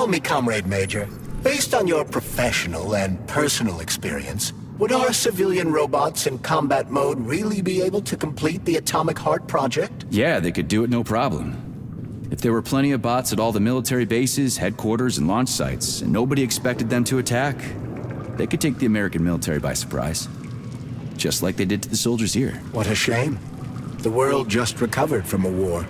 Tell me, Comrade Major, based on your professional and personal experience, would our civilian robots in combat mode really be able to complete the Atomic Heart project? Yeah, they could do it no problem. If there were plenty of bots at all the military bases, headquarters, and launch sites, and nobody expected them to attack, they could take the American military by surprise. Just like they did to the soldiers here. What a shame. The world just recovered from a war,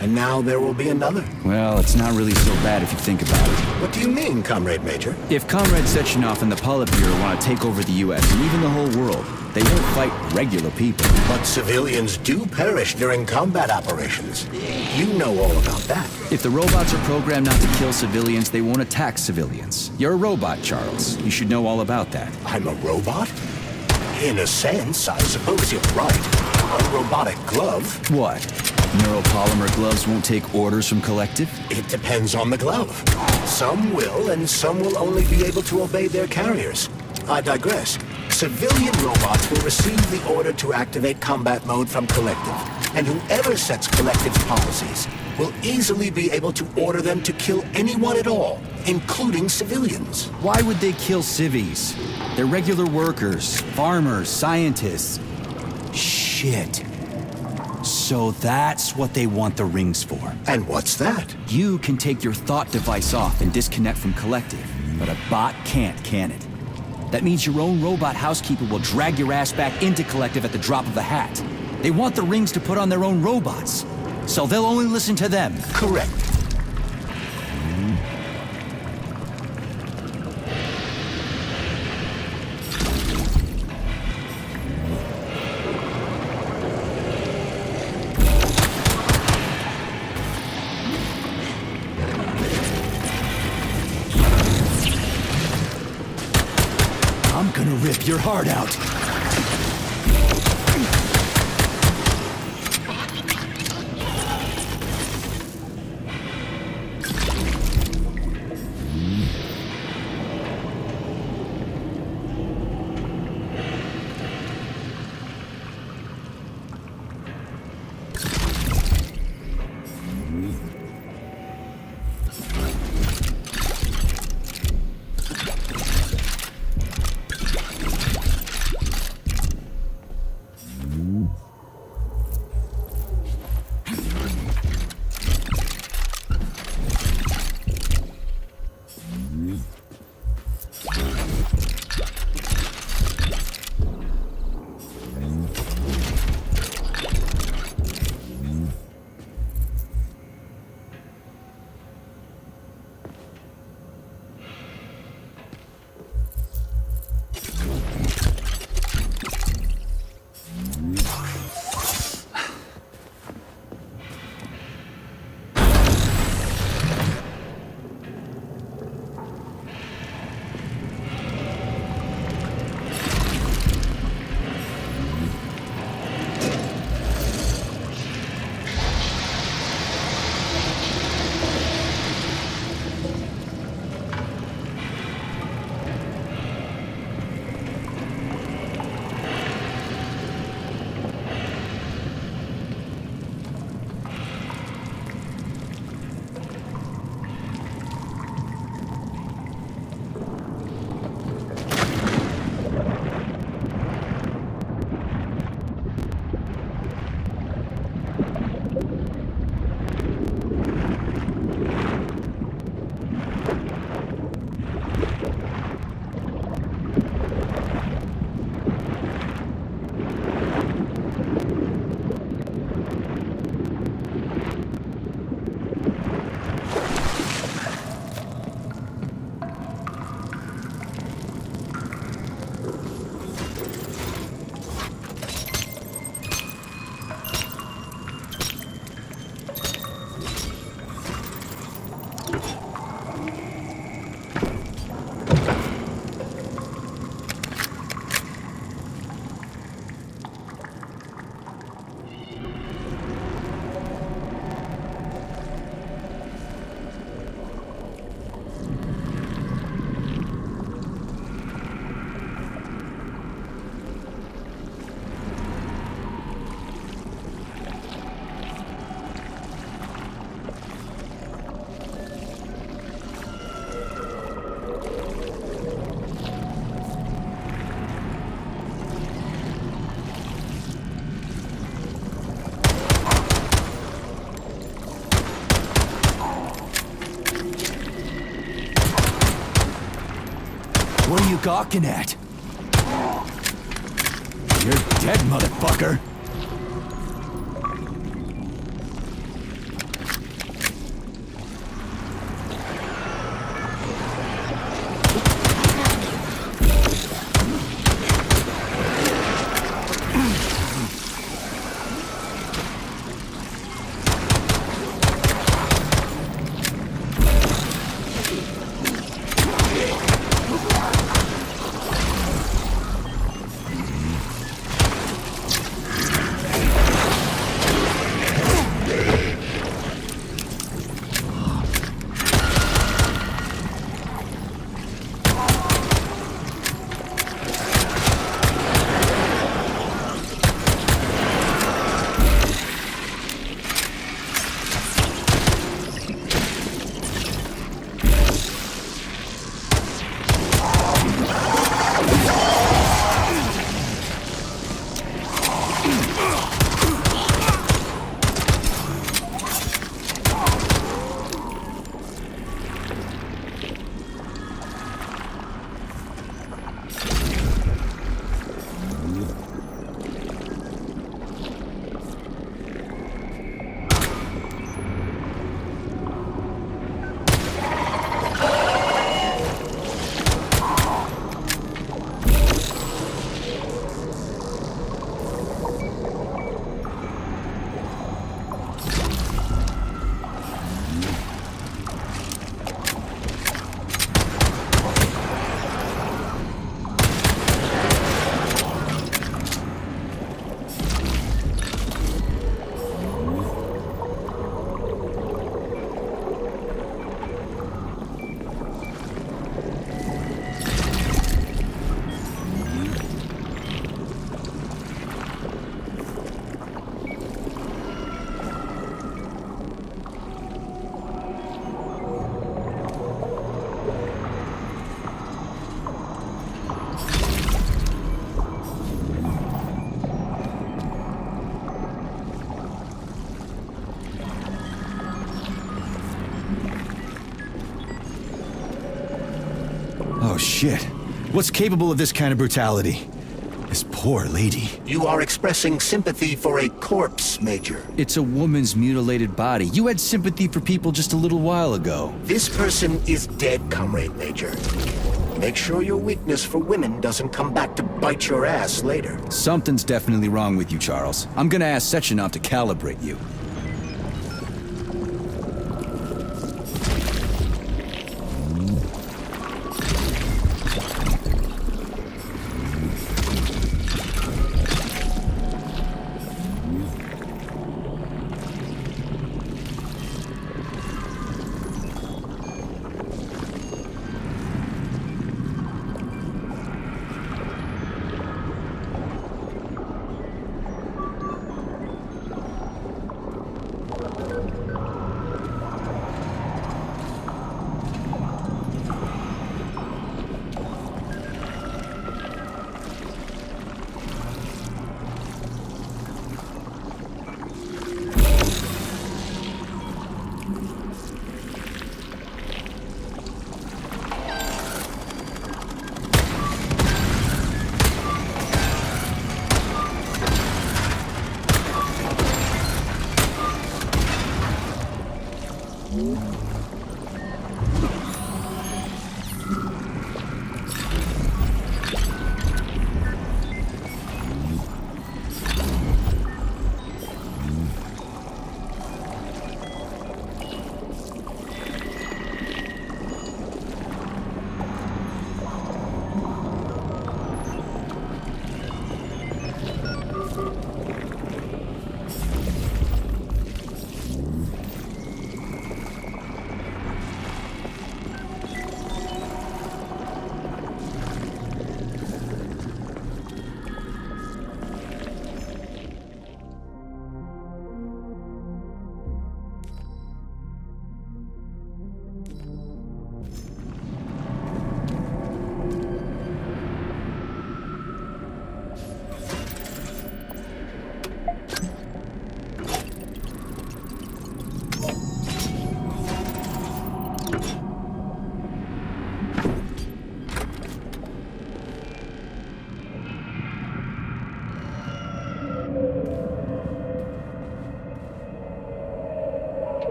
and now there will be another. Well, it's not really so bad if you think about it. What do you mean, Comrade Major? If Comrade Sechenov and the Politburo want to take over the US and even the whole world, they won't fight regular people. But civilians do perish during combat operations. You know all about that. If the robots are programmed not to kill civilians, they won't attack civilians. You're a robot, Charles. You should know all about that. I'm a robot? In a sense, I suppose you're right. A robotic glove? What? Neuropolymer gloves won't take orders from Collective? It depends on the glove. Some will, and some will only be able to obey their carriers. I digress. Civilian robots will receive the order to activate combat mode from Collective, and whoever sets Collective's policies will easily be able to order them to kill anyone at all, including civilians. Why would they kill civvies? They're regular workers, farmers, scientists. Shit. So that's what they want the rings for. And what's that? You can take your thought device off and disconnect from Collective, but a bot can't, can it? That means your own robot housekeeper will drag your ass back into Collective at the drop of a hat. They want the rings to put on their own robots, so they'll only listen to them. Correct. I'm gonna rip your heart out. gawking at? You're dead, motherfucker! Oh shit. What's capable of this kind of brutality? This poor lady. You are expressing sympathy for a corpse, Major. It's a woman's mutilated body. You had sympathy for people just a little while ago. This person is dead, Comrade Major. Make sure your weakness for women doesn't come back to bite your ass later. Something's definitely wrong with you, Charles. I'm gonna ask Sechenov to calibrate you.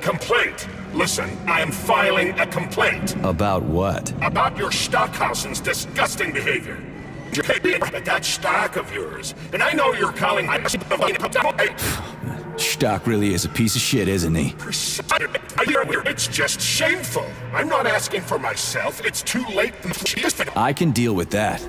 complaint. Listen, I am filing a complaint. About what? About your Stockhausen's disgusting behavior. You're that stock of yours, and I know you're calling. Stock really is a piece of shit, isn't he? It's just shameful. I'm not asking for myself. It's too late. I can deal with that.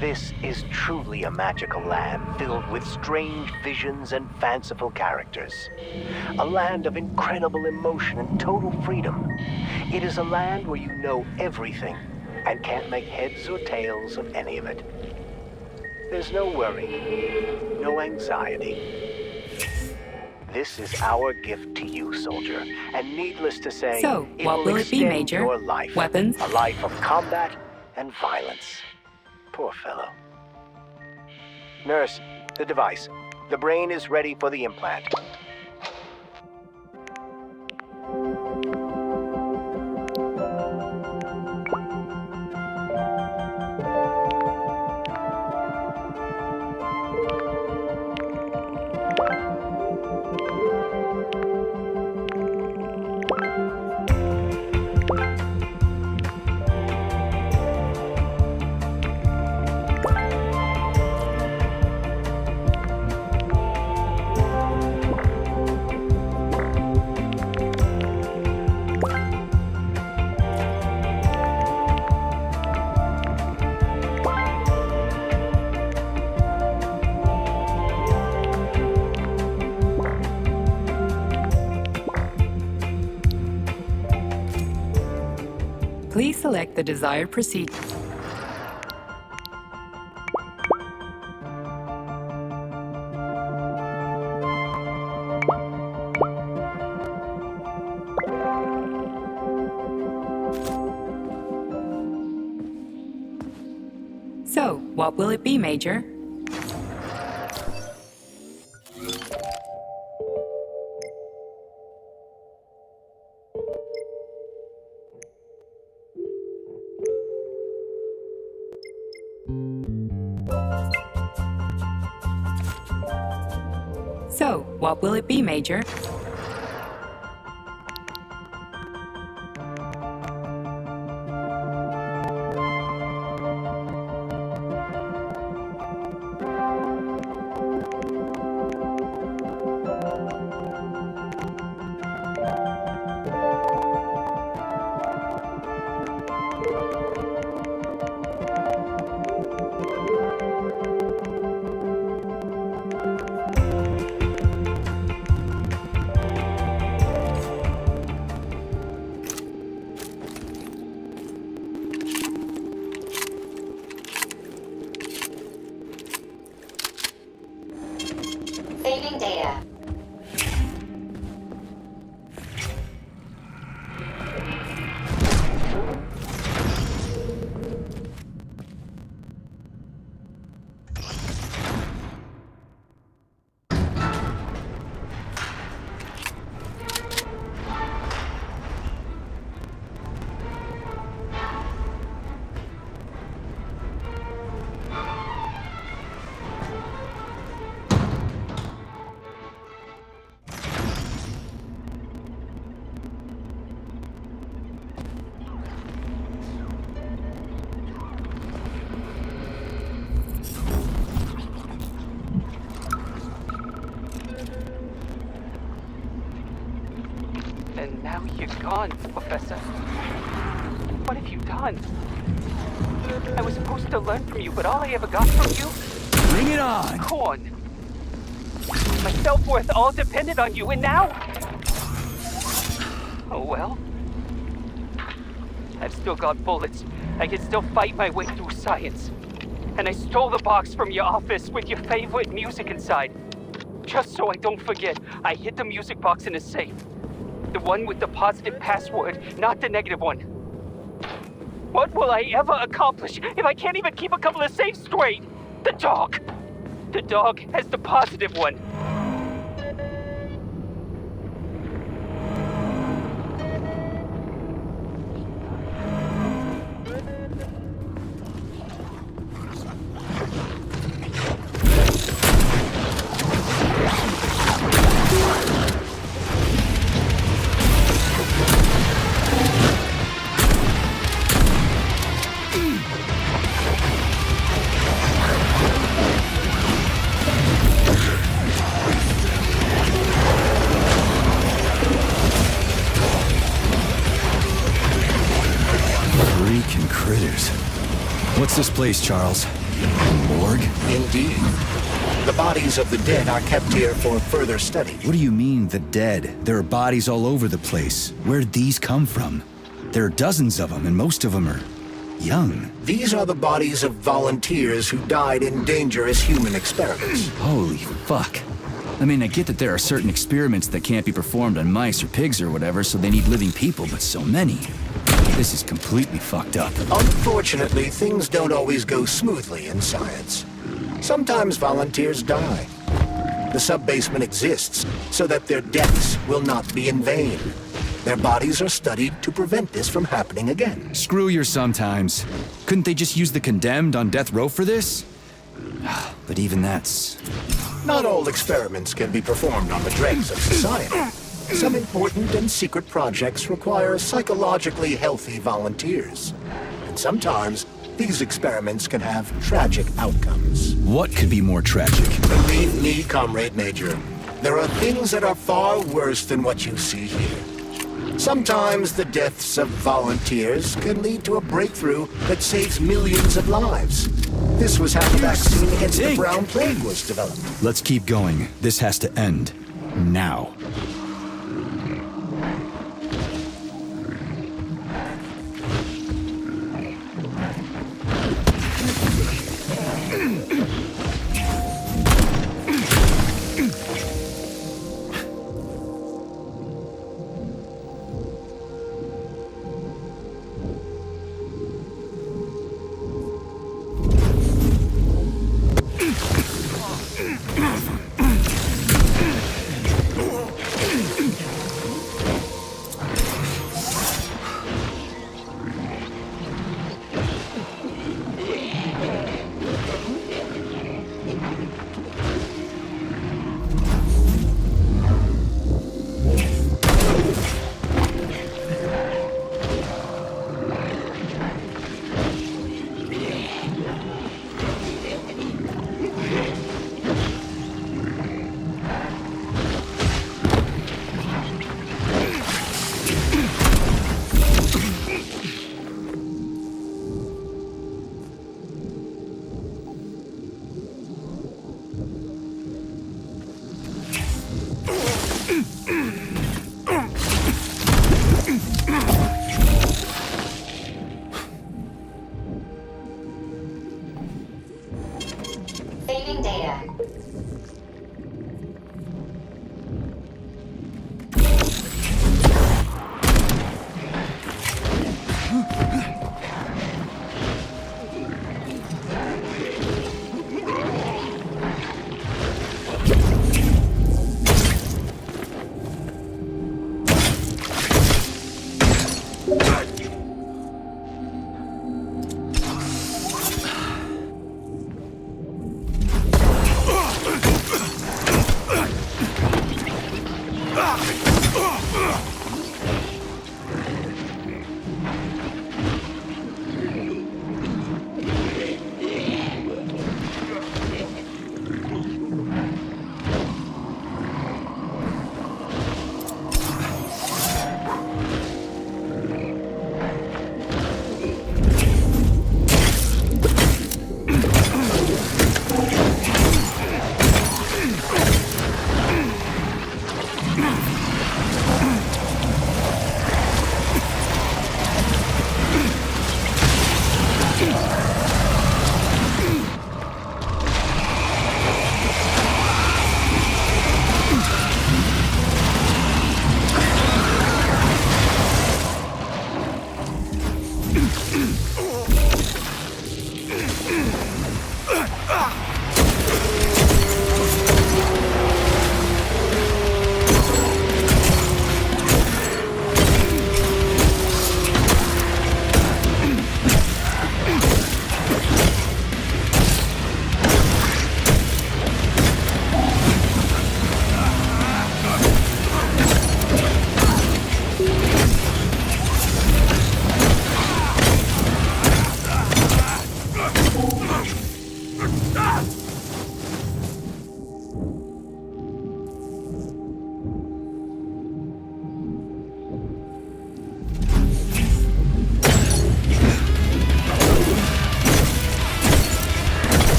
This is truly a magical land filled with strange visions and fanciful characters. A land of incredible emotion and total freedom. It is a land where you know everything and can't make heads or tails of any of it. There's no worry, no anxiety. This is our gift to you, soldier, and needless to say, So, it what will it be, extend Major? your life. Weapons? A life of combat and violence. Poor fellow. Nurse, the device. The brain is ready for the implant. Please select the desired procedure. So, what will it be, Major? So, what will it be, Major? Saving data. And now you're gone, Professor. What have you done? I was supposed to learn from you, but all I ever got from you? Bring it on! Corn. My self-worth all depended on you, and now? Oh well. I've still got bullets. I can still fight my way through science. And I stole the box from your office with your favorite music inside. Just so I don't forget, I hid the music box in a safe. The one with the positive password, not the negative one. What will I ever accomplish if I can't even keep a couple of safes straight? The dog! The dog has the positive one. What's this place, Charles? Morgue? Indeed. The bodies of the dead are kept here for further study. What do you mean, the dead? There are bodies all over the place. Where'd these come from? There are dozens of them, and most of them are young. These are the bodies of volunteers who died in dangerous human experiments. Holy fuck. I mean, I get that there are certain experiments that can't be performed on mice or pigs or whatever, so they need living people, but so many. This is completely fucked up. Unfortunately, things don't always go smoothly in science. Sometimes volunteers die. The sub-basement exists so that their deaths will not be in vain. Their bodies are studied to prevent this from happening again. Screw your sometimes. Couldn't they just use the condemned on death row for this? But even that's... Not all experiments can be performed on the dregs of society. Some important and secret projects require psychologically healthy volunteers. And sometimes, these experiments can have tragic outcomes. What could be more tragic? Believe me, Comrade Major, there are things that are far worse than what you see here. Sometimes the deaths of volunteers can lead to a breakthrough that saves millions of lives. This was how the vaccine against the brown plague was developed. Let's keep going. This has to end. Now. Saving data.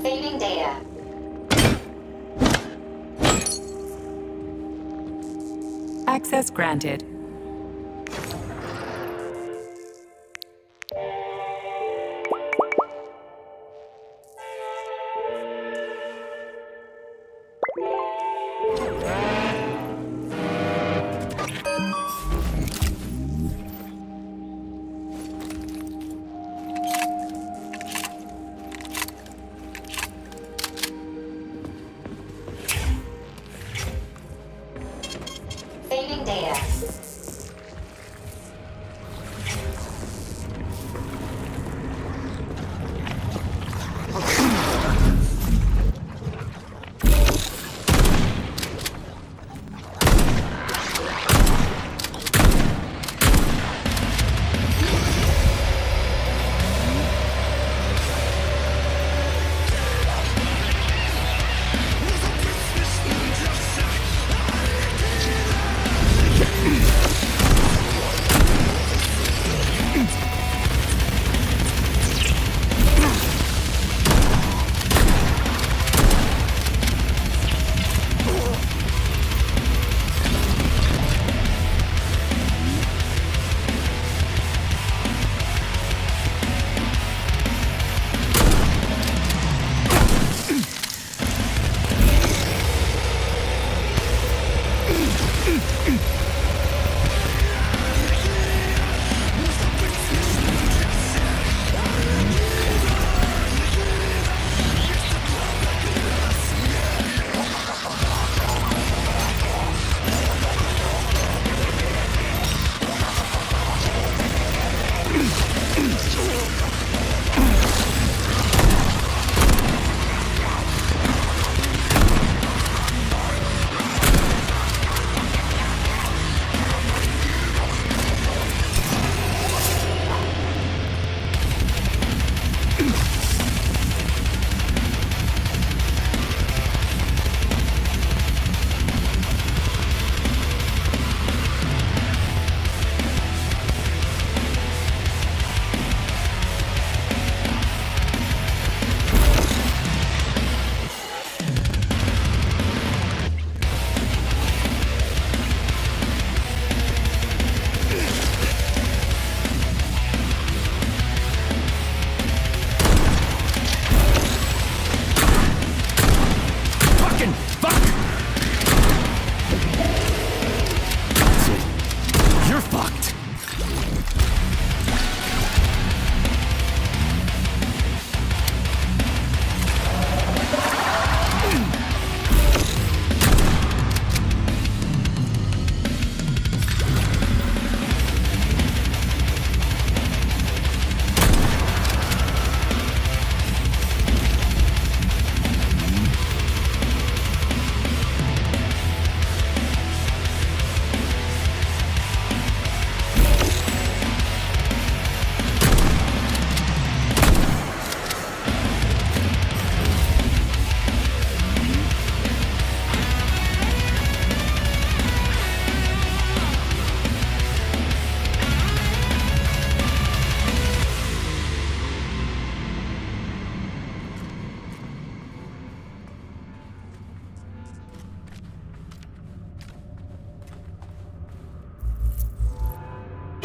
Saving data. Access granted. Saving data.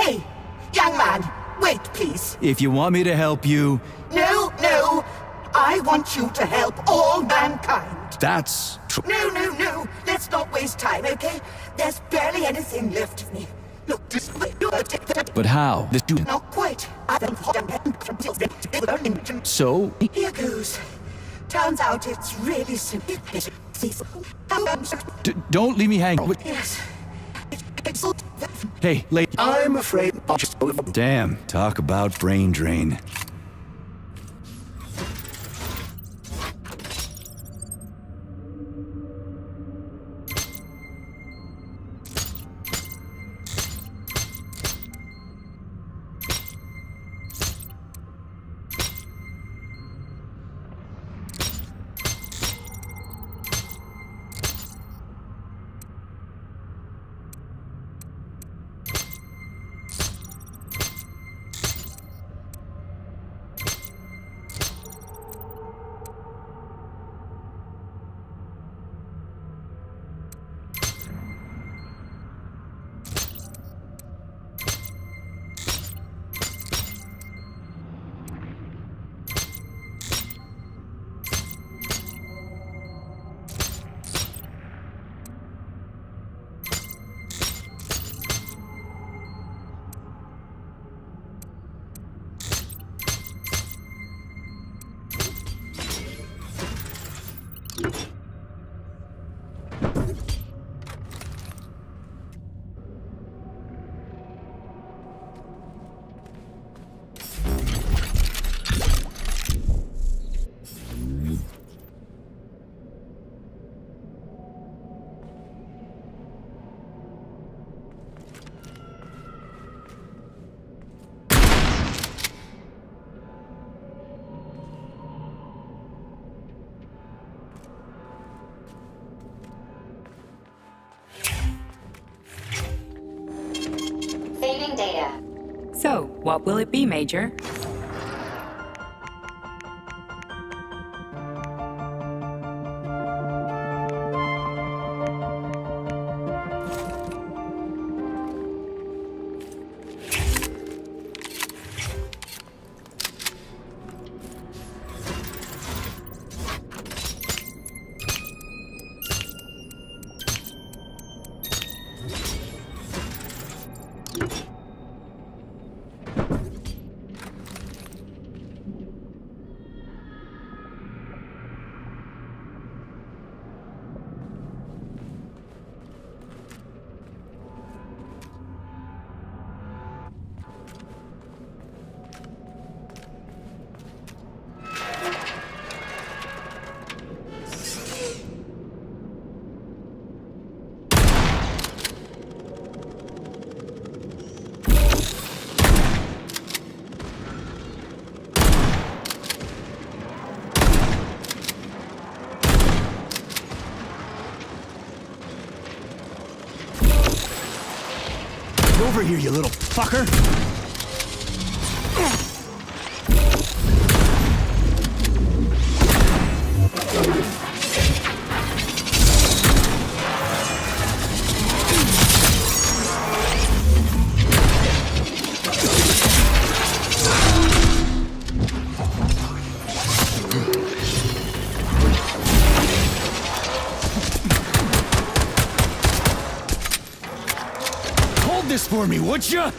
Hey, young man, wait, please. If you want me to help you, No, no. I want you to help all mankind. that's No, no, no. Let's not waste time, okay? There's barely anything left of me. Look, this way. But how? Not quite. I don't So? Here goes. Turns out it's really simple. Don't leave me hanging. Yes. Hey, lady. I'm afraid I'll just... Damn, talk about brain drain. Saving data. So, what will it be, Major? Get over here, you little fucker! Hold this for me, would ya?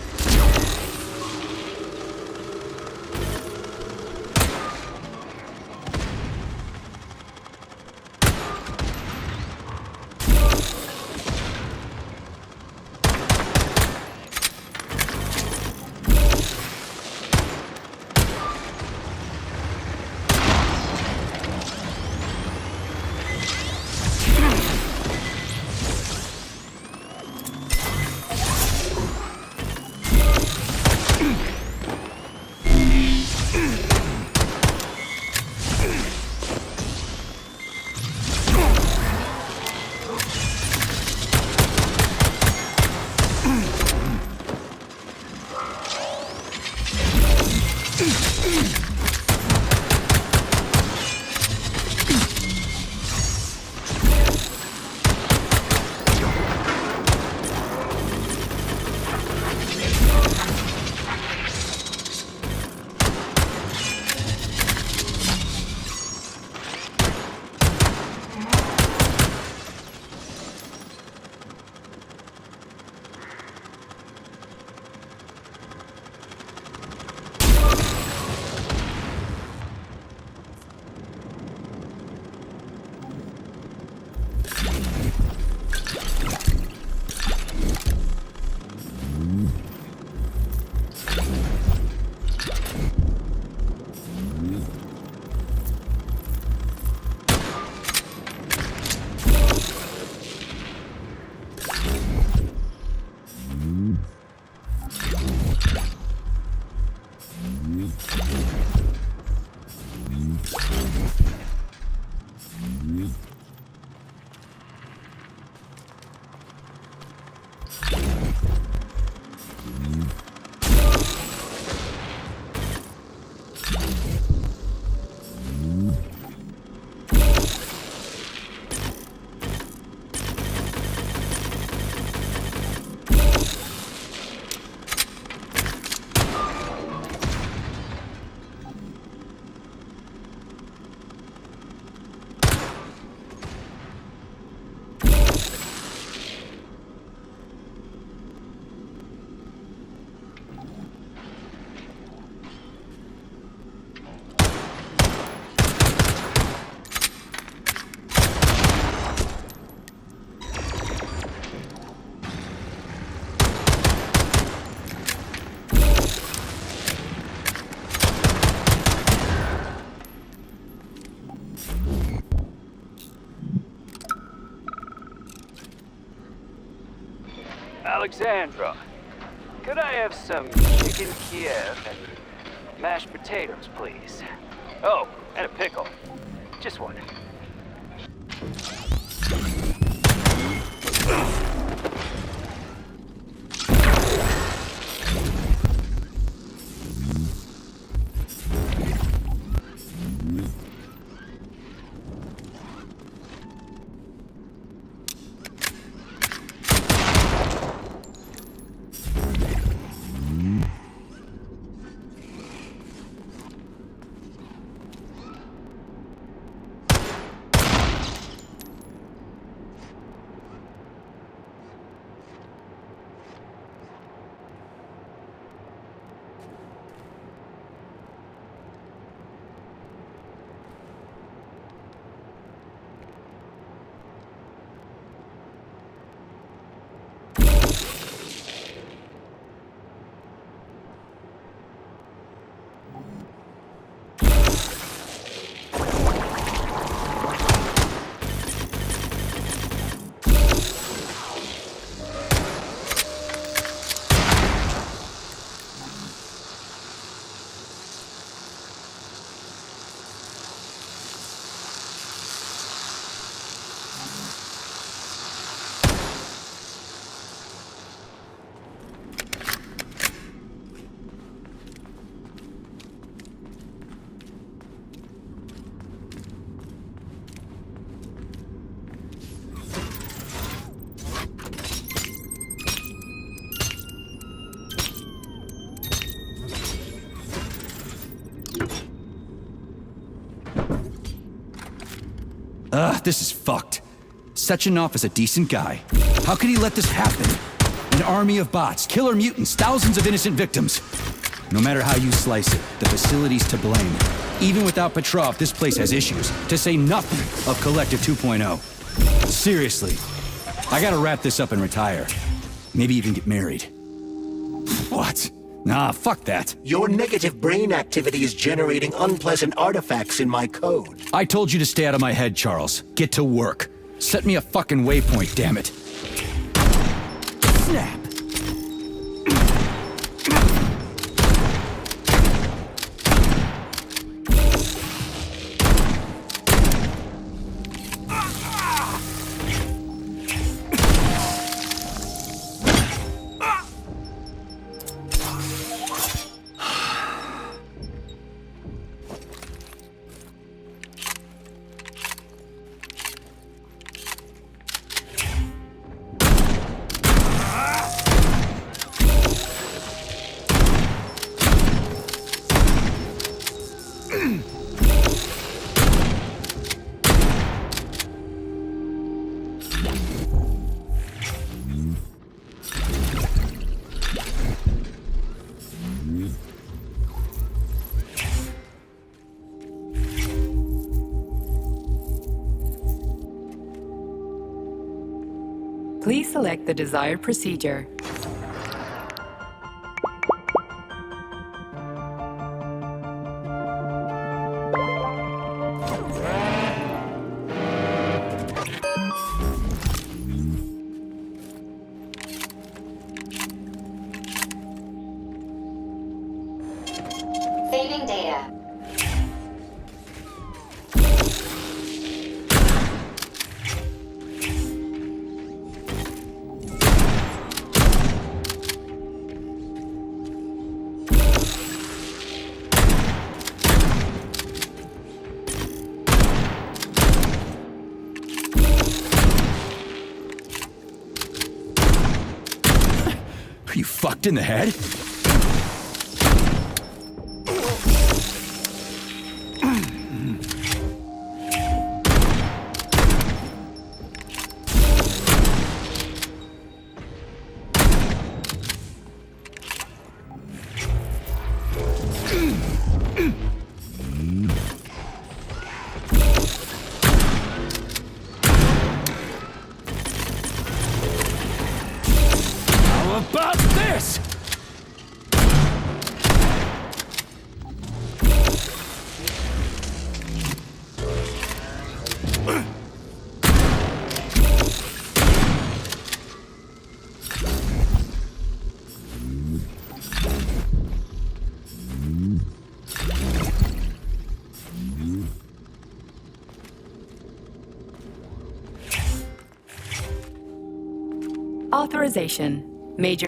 Alexandra, could I have some chicken Kiev and mashed potatoes, please? Oh, and a pickle. Just one. This is fucked. Sechenov is a decent guy. How could he let this happen? An army of bots, killer mutants, thousands of innocent victims. No matter how you slice it, the facility's to blame. Even without Petrov, this place has issues, to say nothing of Collective 2.0. Seriously, I gotta wrap this up and retire. Maybe even get married. What? Nah, fuck that. Your negative brain activity is generating unpleasant artifacts in my code. I told you to stay out of my head, Charles. Get to work. Set me a fucking waypoint, damn it. Snap. Please select the desired procedure. Saving data. Are you fucked in the head? How about this? Authorization. Major.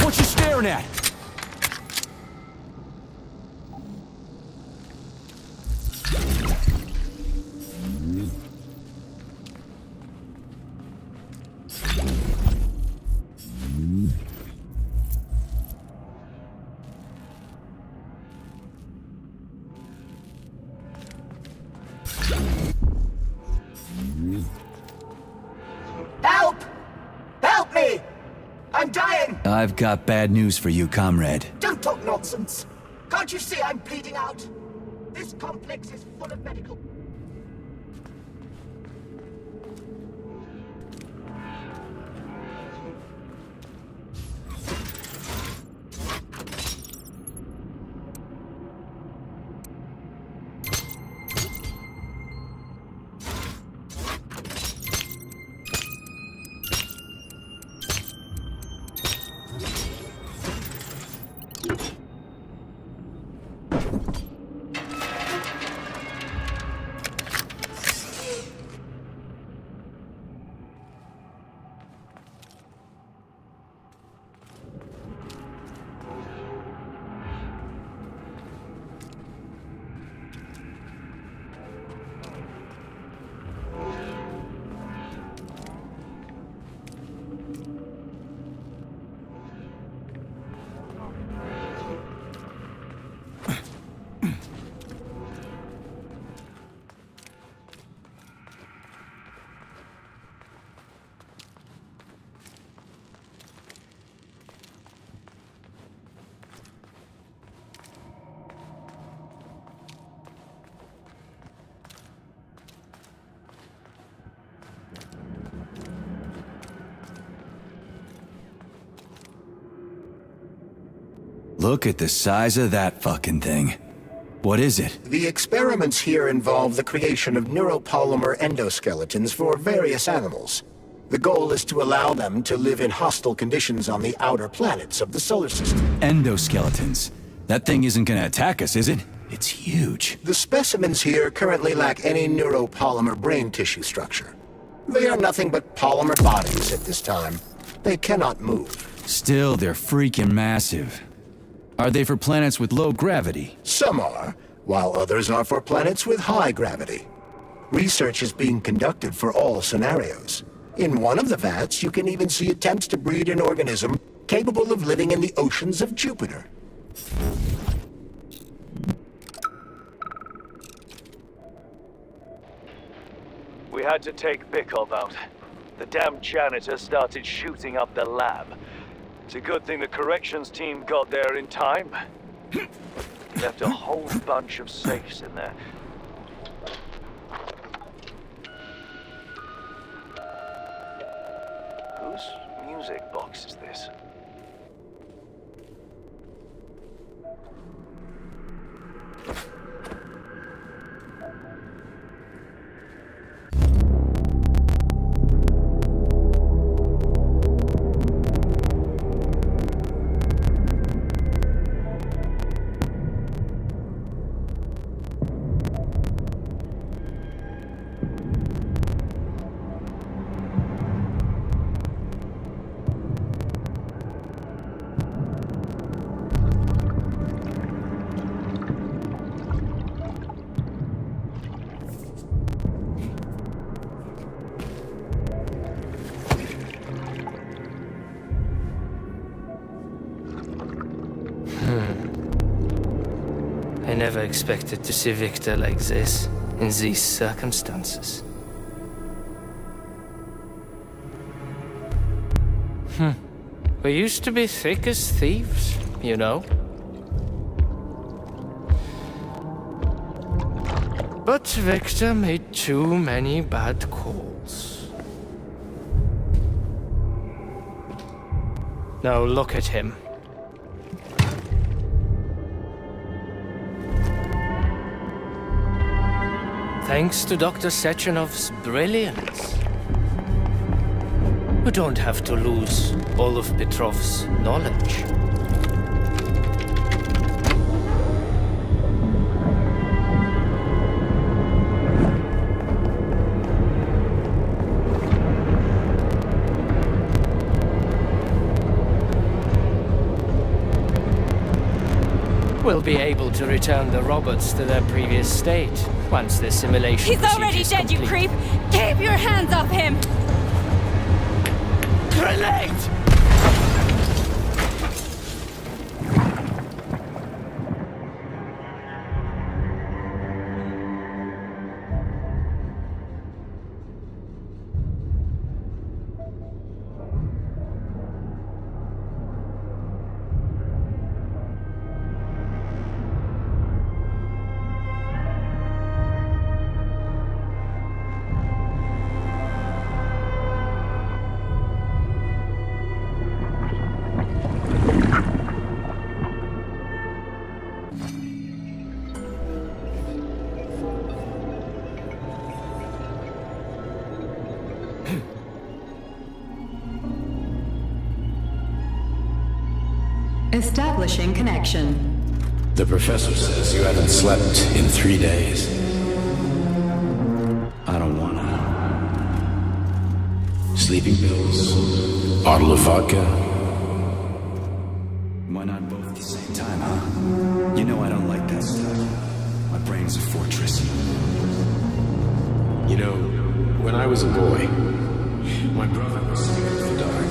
What you staring at? Help! Help me! I'm dying! I've got bad news for you, comrade. Don't talk nonsense! Can't you see I'm bleeding out? This complex is full of medical... Look at the size of that fucking thing. What is it? The experiments here involve the creation of neuropolymer endoskeletons for various animals. The goal is to allow them to live in hostile conditions on the outer planets of the solar system. Endoskeletons. That thing isn't gonna attack us, is it? It's huge. The specimens here currently lack any neuropolymer brain tissue structure. They are nothing but polymer bodies at this time. They cannot move. Still, they're freaking massive. Are they for planets with low gravity? Some are, while others are for planets with high gravity. Research is being conducted for all scenarios. In one of the vats, you can even see attempts to breed an organism capable of living in the oceans of Jupiter. We had to take Bikov out. The damn janitor started shooting up the lab. It's a good thing the corrections team got there in time. Left a whole bunch of safes in there. Who whose music box is this? I never expected to see Victor like this, in these circumstances. We used to be thick as thieves, you know. But Victor made too many bad calls. Now look at him. Thanks to Dr. Sechenov's brilliance, we don't have to lose all of Petrov's knowledge. We'll be able to return the robots to their previous state once the simulation He's already procedure's dead, you complete. creep! Keep your hands off him! Grenade! Establishing connection. The professor says you haven't slept in 3 days. I don't wanna. Sleeping pills, bottle of vodka. Why not both at the same time, huh? You know I don't like that stuff. My brain's a fortress. You know, when I was a boy, my brother was scared of the dark,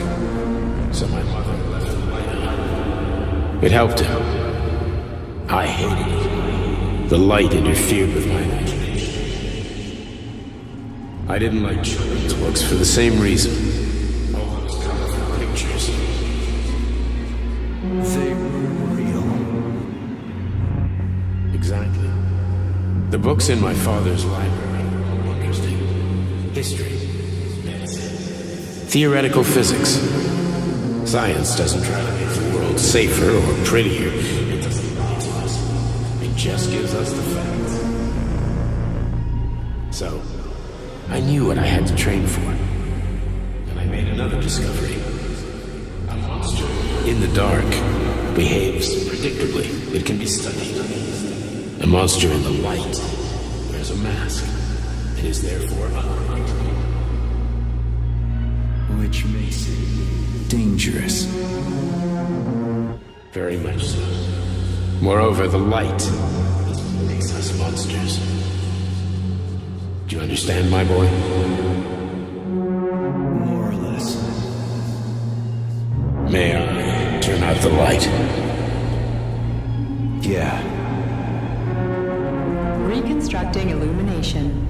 so my mother left the light on. It helped him. I hated it. The light interfered with my imagination. I didn't like children's books for the same reason. All those colorful pictures. They were real. Exactly. The books in my father's library were interesting. History, medicine, theoretical physics. Science doesn't try to make the world safer or prettier. It doesn't lie to us. It just gives us the facts. So, I knew what I had to train for. And I made another discovery. A monster in the dark behaves predictably. It can be studied. A monster in the light wears a mask and is therefore unpredictable. Which makes it dangerous. Very much so. Moreover, the light is what makes us monsters. Do you understand, my boy? More or less. May I turn out the light? Yeah. Reconstructing illumination.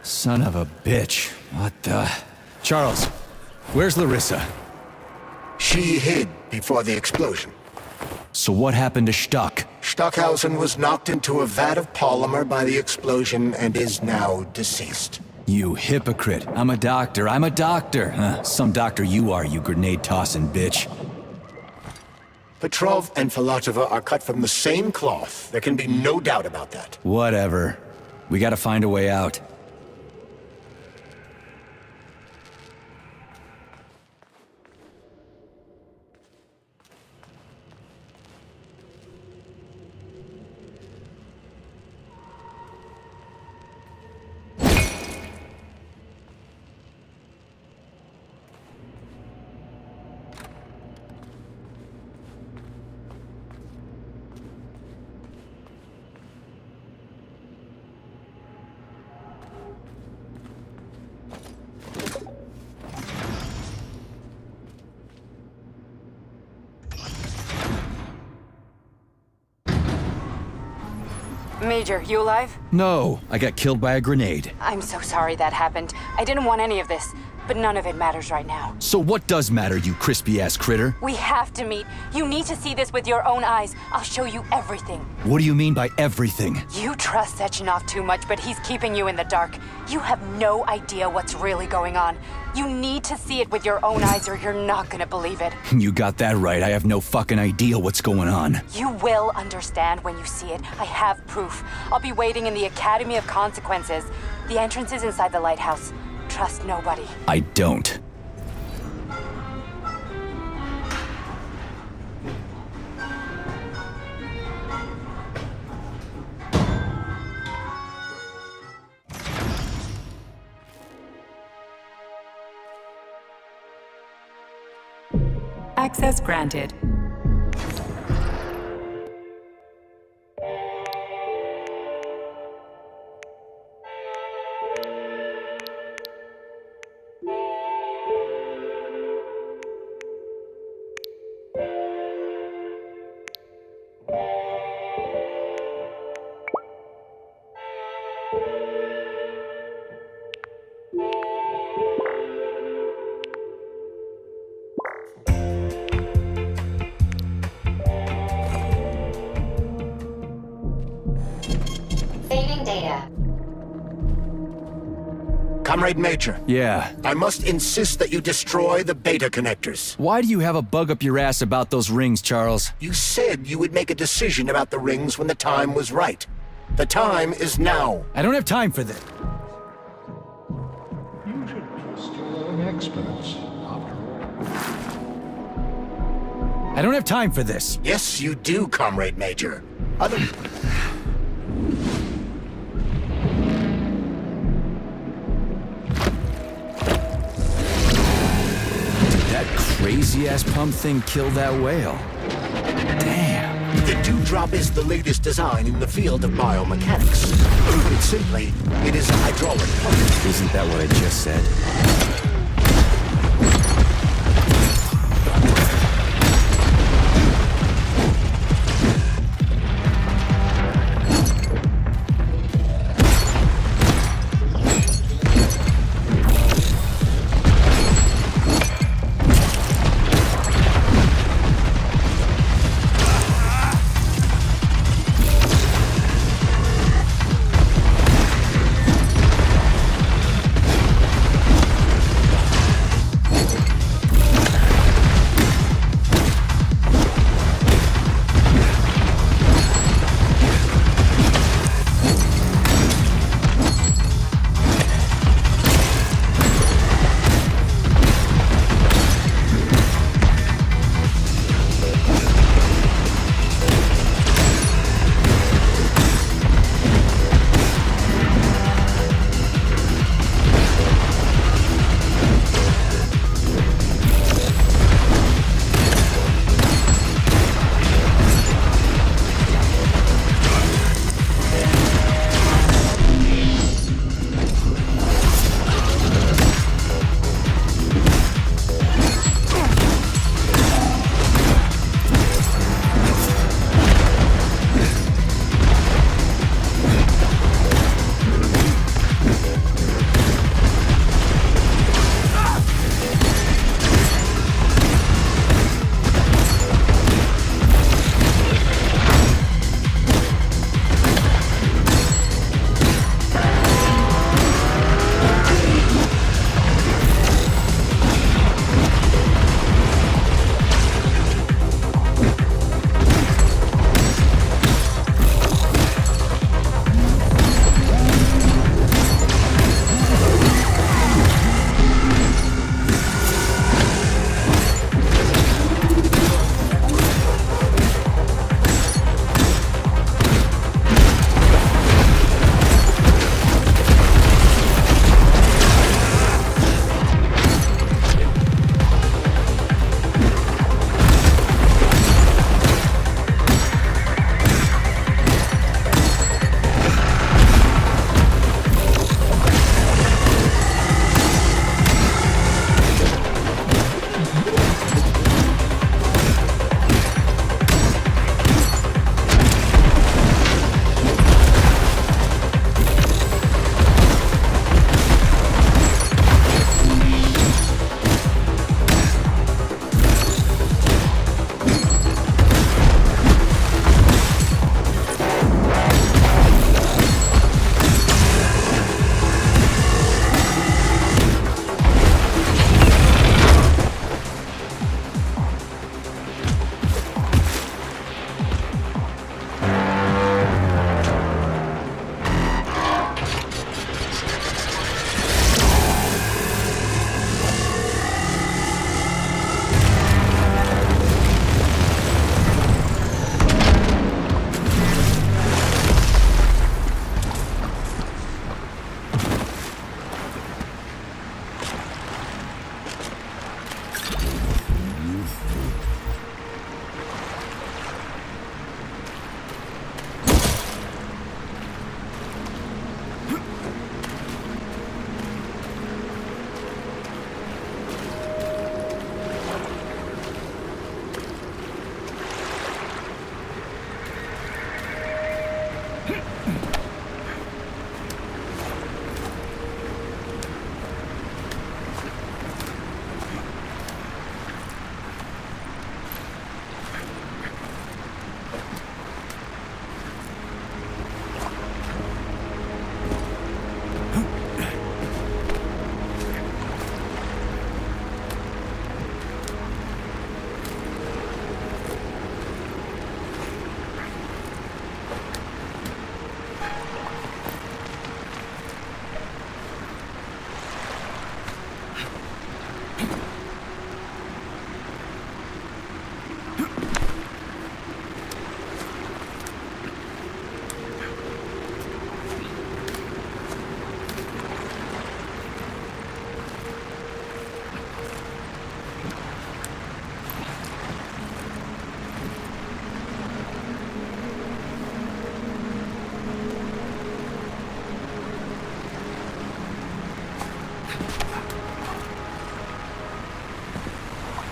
Son of a bitch. What the... Charles, where's Larissa? She hid before the explosion. So what happened to Stuck? Stockhausen was knocked into a vat of polymer by the explosion and is now deceased. You hypocrite. I'm a doctor. I'm a doctor. Some doctor you are, you grenade-tossing bitch. Petrov and Filatova are cut from the same cloth. There can be no doubt about that. Whatever. We gotta find a way out. Major, you alive? No, I got killed by a grenade. I'm so sorry that happened. I didn't want any of this, but none of it matters right now. So what does matter, you crispy-ass critter? We have to meet. You need to see this with your own eyes. I'll show you everything. What do you mean by everything? You trust Sechenov too much, but he's keeping you in the dark. You have no idea what's really going on. You need to see it with your own eyes or you're not gonna believe it. You got that right. I have no fucking idea what's going on. You will understand when you see it. I have proof. I'll be waiting in the Academy of Consequences. The entrance is inside the lighthouse. Trust nobody. I don't. Access granted. Comrade Major, Yeah. I must insist that you destroy the beta connectors. Why do you have a bug up your ass about those rings, Charles? You said you would make a decision about the rings when the time was right. The time is now. I don't have time for this. You should trust your own experts, after all. I don't have time for this. Yes, you do, Comrade Major. Other... That crazy-ass pump thing killed that whale. Damn. The Dewdrop is the latest design in the field of biomechanics. Put simply, it is a hydraulic pump. Isn't that what I just said?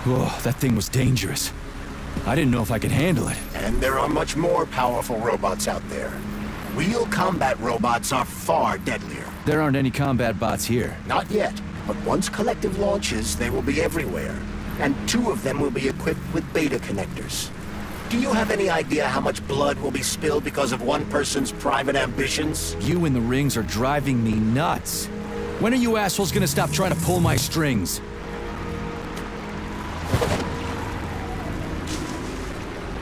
Whoa, that thing was dangerous. I didn't know if I could handle it. And there are much more powerful robots out there. Real combat robots are far deadlier. There aren't any combat bots here. Not yet, but once Collective launches, they will be everywhere. And 2 of them will be equipped with beta connectors. Do you have any idea how much blood will be spilled because of one person's private ambitions? You in the rings are driving me nuts. When are you assholes gonna stop trying to pull my strings?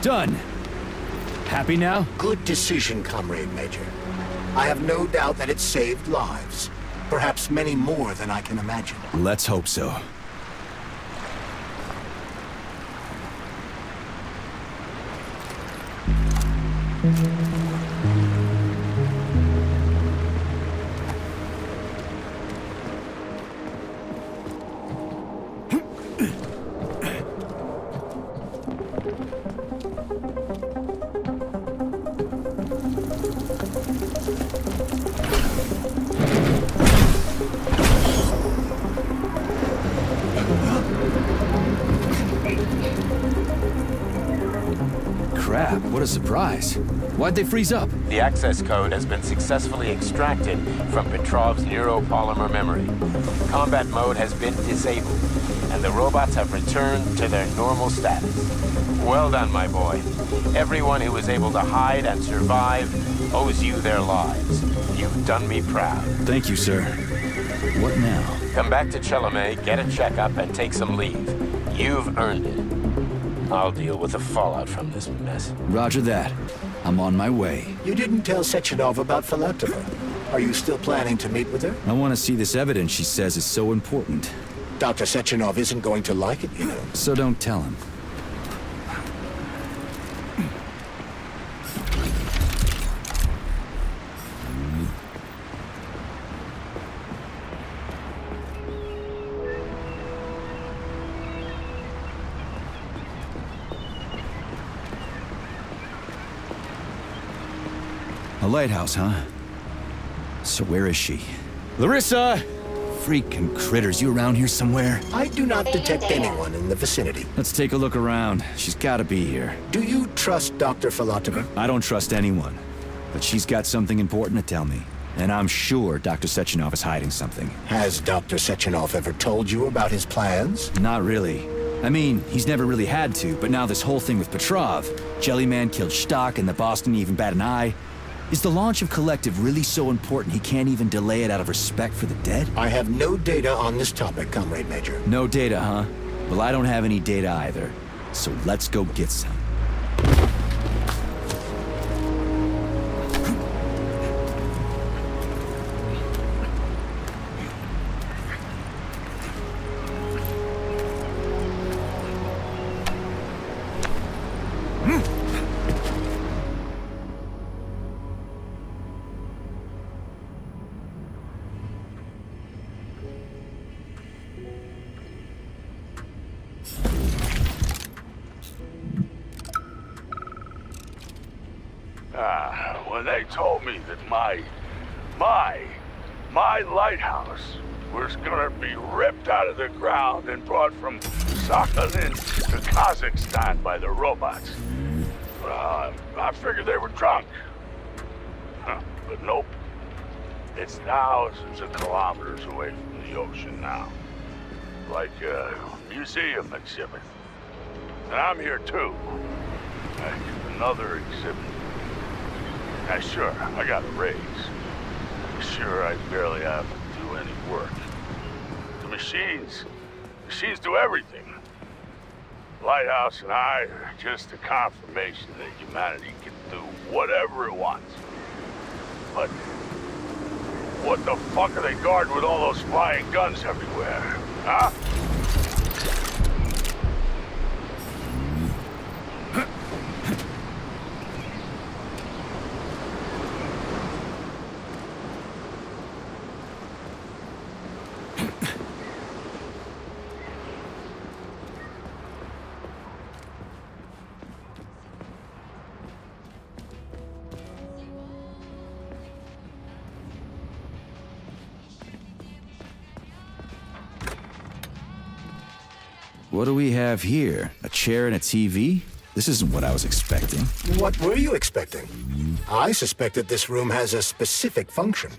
Done. Happy now? Good decision, Comrade Major. I have no doubt that it saved lives. Perhaps many more than I can imagine. Let's hope so. Crap, what a surprise. Why'd they freeze up? The access code has been successfully extracted from Petrov's neuropolymer memory. Combat mode has been disabled, and the robots have returned to their normal status. Well done, my boy. Everyone who was able to hide and survive owes you their lives. You've done me proud. Thank you, sir. What now? Come back to Chelomey, get a checkup, and take some leave. You've earned it. I'll deal with the fallout from this mess. Roger that. I'm on my way. You didn't tell Sechenov about Filatova. Are you still planning to meet with her? I want to see this evidence she says is so important. Dr. Sechenov isn't going to like it, you know. So don't tell him. A lighthouse, huh? So where is she? Larissa! Freaking critters, you around here somewhere? I do not detect anyone in the vicinity. Let's take a look around. She's gotta be here. Do you trust Dr. Filatova? I don't trust anyone. But she's got something important to tell me. And I'm sure Dr. Sechenov is hiding something. Has Dr. Sechenov ever told you about his plans? Not really. I mean, he's never really had to, but now this whole thing with Petrov, Jellyman killed Stock and the boss didn't even bat an eye. Is the launch of Collective really so important he can't even delay it out of respect for the dead? I have no data on this topic, Comrade Major. No data, huh? Well, I don't have any data either. So let's go get some. When they told me that my lighthouse was gonna be ripped out of the ground and brought from Sakhalin to Kazakhstan by the robots, I figured they were drunk. But nope. It's thousands of kilometers away from the ocean now. Like a museum exhibit. And I'm here too. Another exhibit. Now, sure, I got a raise. Sure, I barely have to do any work. The machines do everything. Lighthouse and I are just a confirmation that humanity can do whatever it wants. But what the fuck are they guarding with all those flying guns everywhere, huh? What do we have here? A chair and a TV? This isn't what I was expecting. What were you expecting? I suspected this room has a specific function.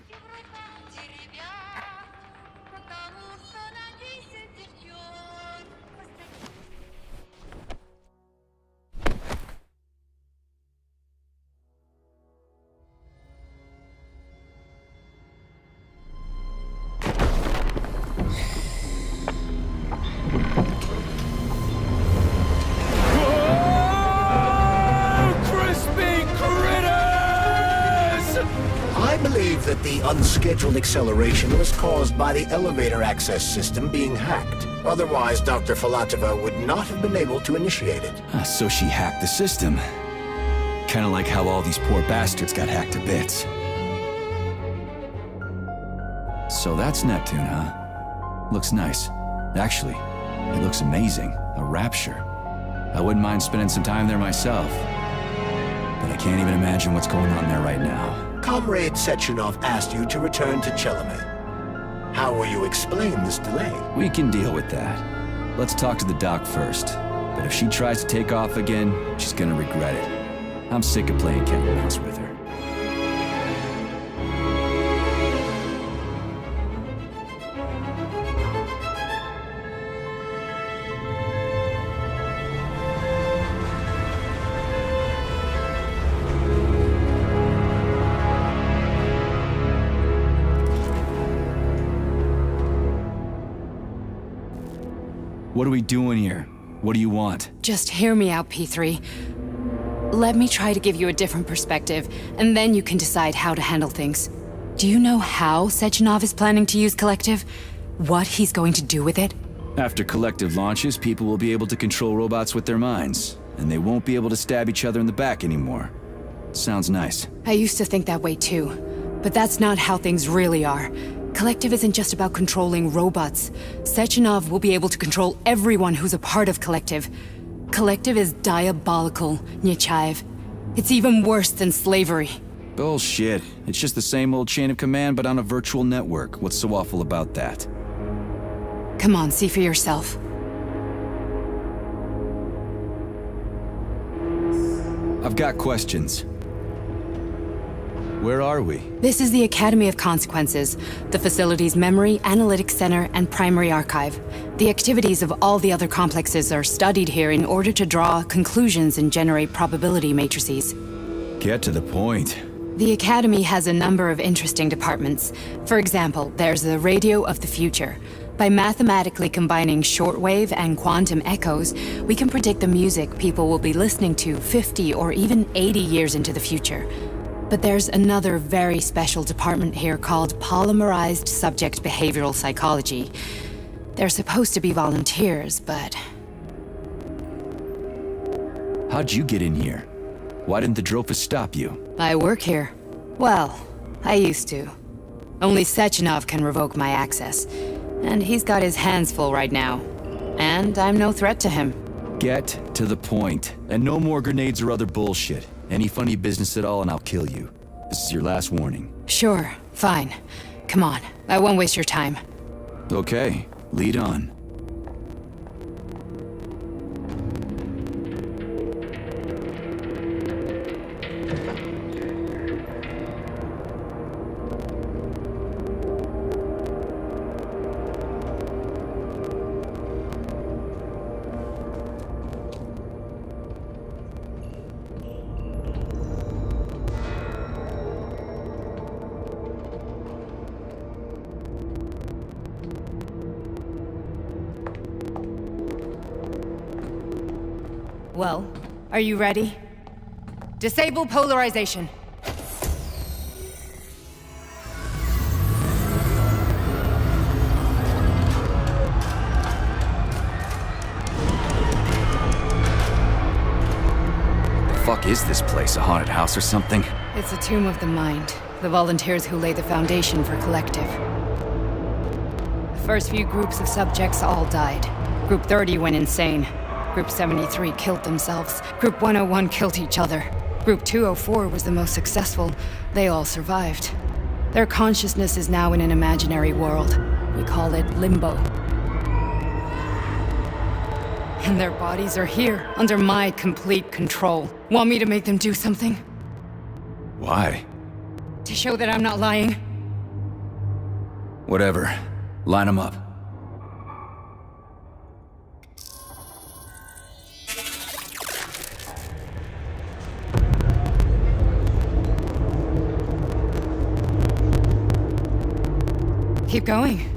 I believe that the unscheduled acceleration was caused by the elevator access system being hacked. Otherwise, Dr. Filatova would not have been able to initiate it. So she hacked the system. Kinda like how all these poor bastards got hacked to bits. So that's Neptune, huh? Looks nice. Actually, it looks amazing. A rapture. I wouldn't mind spending some time there myself. But I can't even imagine what's going on there right now. Comrade Sechenov asked you to return to Chelome. How will you explain this delay? We can deal with that. Let's talk to the doc first. But if she tries to take off again, she's gonna regret it. I'm sick of playing cat and mouse with her. What are we doing here? What do you want? Just hear me out, P3. Let me try to give you a different perspective, and then you can decide how to handle things. Do you know how Sechenov is planning to use Collective? What he's going to do with it? After Collective launches, people will be able to control robots with their minds, and they won't be able to stab each other in the back anymore. Sounds nice. I used to think that way too, but that's not how things really are. Collective isn't just about controlling robots. Sechenov will be able to control everyone who's a part of Collective. Collective is diabolical, Nechayev. It's even worse than slavery. Bullshit. It's just the same old chain of command, but on a virtual network. What's so awful about that? Come on, see for yourself. I've got questions. Where are we? This is the Academy of Consequences, the facility's memory, analytics center, and primary archive. The activities of all the other complexes are studied here in order to draw conclusions and generate probability matrices. Get to the point. The Academy has a number of interesting departments. For example, there's the Radio of the Future. By mathematically combining shortwave and quantum echoes, we can predict the music people will be listening to 50 or even 80 years into the future. But there's another very special department here called Polymerized Subject Behavioral Psychology. They're supposed to be volunteers, but... How'd you get in here? Why didn't the Drofus stop you? I work here. Well, I used to. Only Sechenov can revoke my access. And he's got his hands full right now. And I'm no threat to him. Get to the point. And no more grenades or other bullshit. Any funny business at all and I'll kill you. This is your last warning. Sure, fine. Come on, I won't waste your time. Okay, lead on. Well, are you ready? Disable polarization. The fuck is this place? A haunted house or something? It's a tomb of the mind. The volunteers who lay the foundation for Collective. The first few groups of subjects all died. Group 30 went insane. Group 73 killed themselves. Group 101 killed each other. Group 204 was the most successful. They all survived. Their consciousness is now in an imaginary world. We call it Limbo. And their bodies are here, under my complete control. Want me to make them do something? Why? To show that I'm not lying? Whatever. Line them up. Keep going.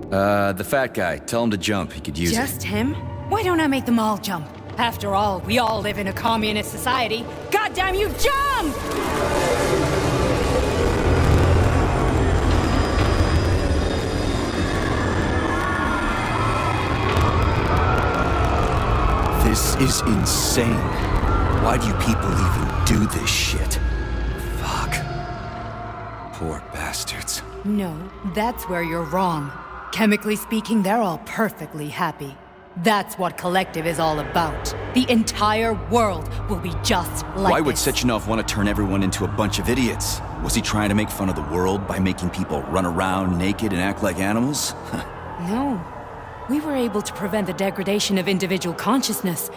The fat guy. Tell him to jump. He could use it. Just him? Why don't I make them all jump? After all, we all live in a communist society. Goddamn you, jump! This is insane. Why do you people even do this shit? Fuck. Poor bastards. No, that's where you're wrong. Chemically speaking, they're all perfectly happy. That's what Collective is all about. The entire world will be just like Why would this. Sechenov want to turn everyone into a bunch of idiots? Was he trying to make fun of the world by making people run around naked and act like animals? No. We were able to prevent the degradation of individual consciousness.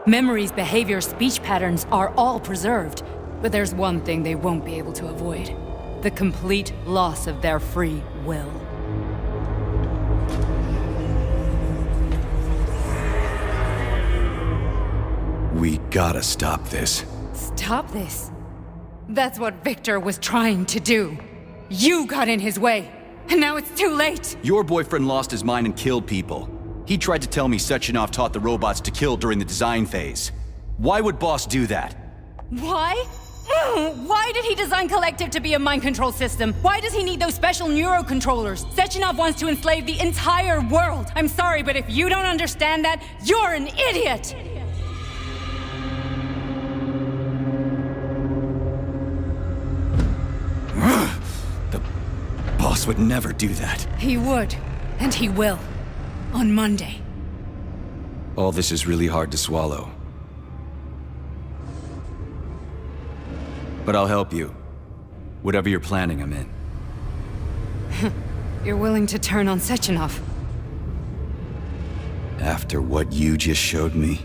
Memories, behavior, speech patterns are all preserved. But there's one thing they won't be able to avoid. The complete loss of their free will. We gotta stop this. Stop this. That's what Victor was trying to do. You got in his way, and now it's too late. Your boyfriend lost his mind and killed people. He tried to tell me Sechenov taught the robots to kill during the design phase. Why would Boss do that? Why? Why did he design Collective to be a mind control system? Why does he need those special neurocontrollers? Sechenov wants to enslave the entire world. I'm sorry, but if you don't understand that, you're an idiot! The boss would never do that. He would, and he will. On Monday. All this is really hard to swallow. But I'll help you. Whatever you're planning, I'm in. You're willing to turn on Sechenov? After what you just showed me?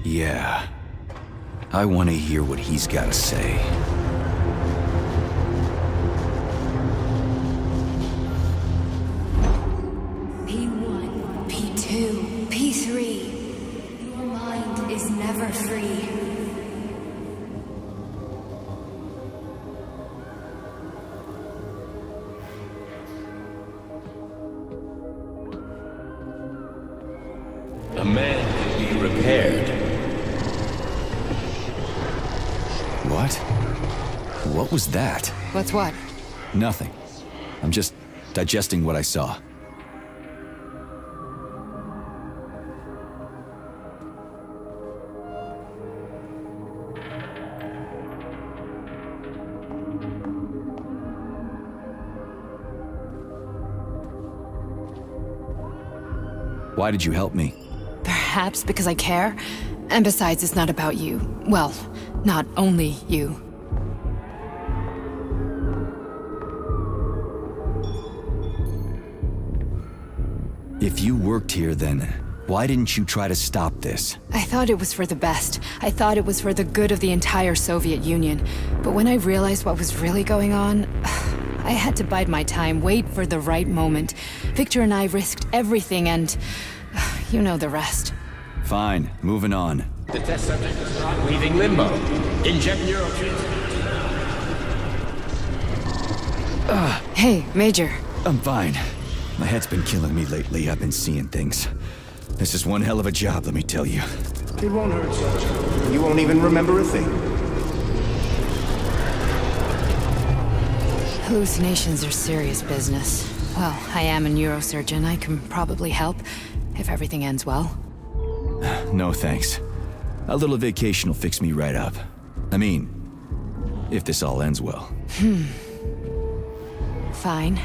Yeah. I want to hear what he's got to say. P1, P2, P3. Your mind is never free. A man can be repaired. What? What was that? What's what? Nothing. I'm just digesting what I saw. Why did you help me? Perhaps because I care. And besides, it's not about you. Well, not only you. If you worked here, then why didn't you try to stop this? I thought it was for the best. I thought it was for the good of the entire Soviet Union. But when I realized what was really going on, I had to bide my time, wait for the right moment. Victor and I risked everything and you know the rest. Fine, moving on. The test subject is not leaving limbo. Inject neurotransmitters. Hey, Major. I'm fine. My head's been killing me lately. I've been seeing things. This is one hell of a job, let me tell you. It won't hurt, Sergeant. You won't even remember a thing. Hallucinations are serious business. Well, I am a neurosurgeon. I can probably help, if everything ends well. No thanks. A little vacation will fix me right up. I mean, if this all ends well. Fine.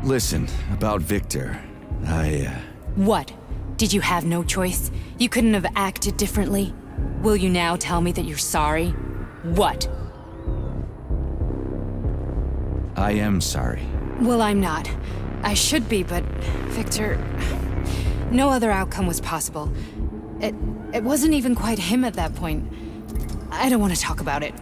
Listen, about Victor, What? Did you have no choice? You couldn't have acted differently? Will you now tell me that you're sorry? What? I am sorry. Well, I'm not. I should be, but Victor... No other outcome was possible. It wasn't even quite him at that point. I don't want to talk about it.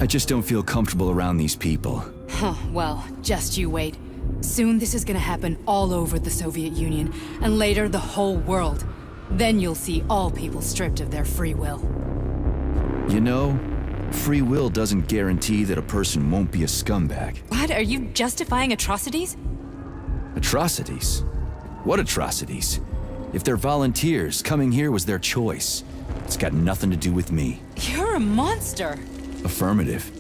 I just don't feel comfortable around these people. Huh, well, just you wait. Soon this is gonna happen all over the Soviet Union, and later the whole world. Then you'll see all people stripped of their free will. You know, free will doesn't guarantee that a person won't be a scumbag. What? Are you justifying atrocities? Atrocities? What atrocities? If they're volunteers, coming here was their choice. It's got nothing to do with me. You're a monster! Affirmative.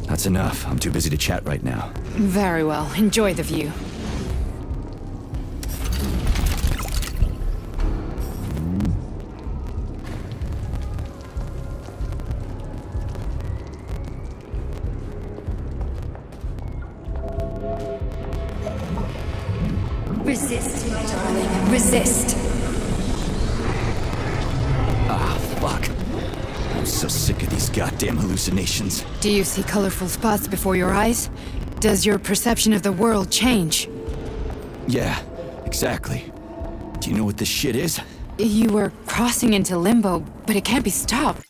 That's enough. I'm too busy to chat right now. Very well. Enjoy the view. Resist, my darling. Resist. Ah, fuck. I'm so sick of these goddamn hallucinations. Do you see colorful spots before your eyes? Does your perception of the world change? Yeah, exactly. Do you know what this shit is? You were crossing into limbo, but it can't be stopped.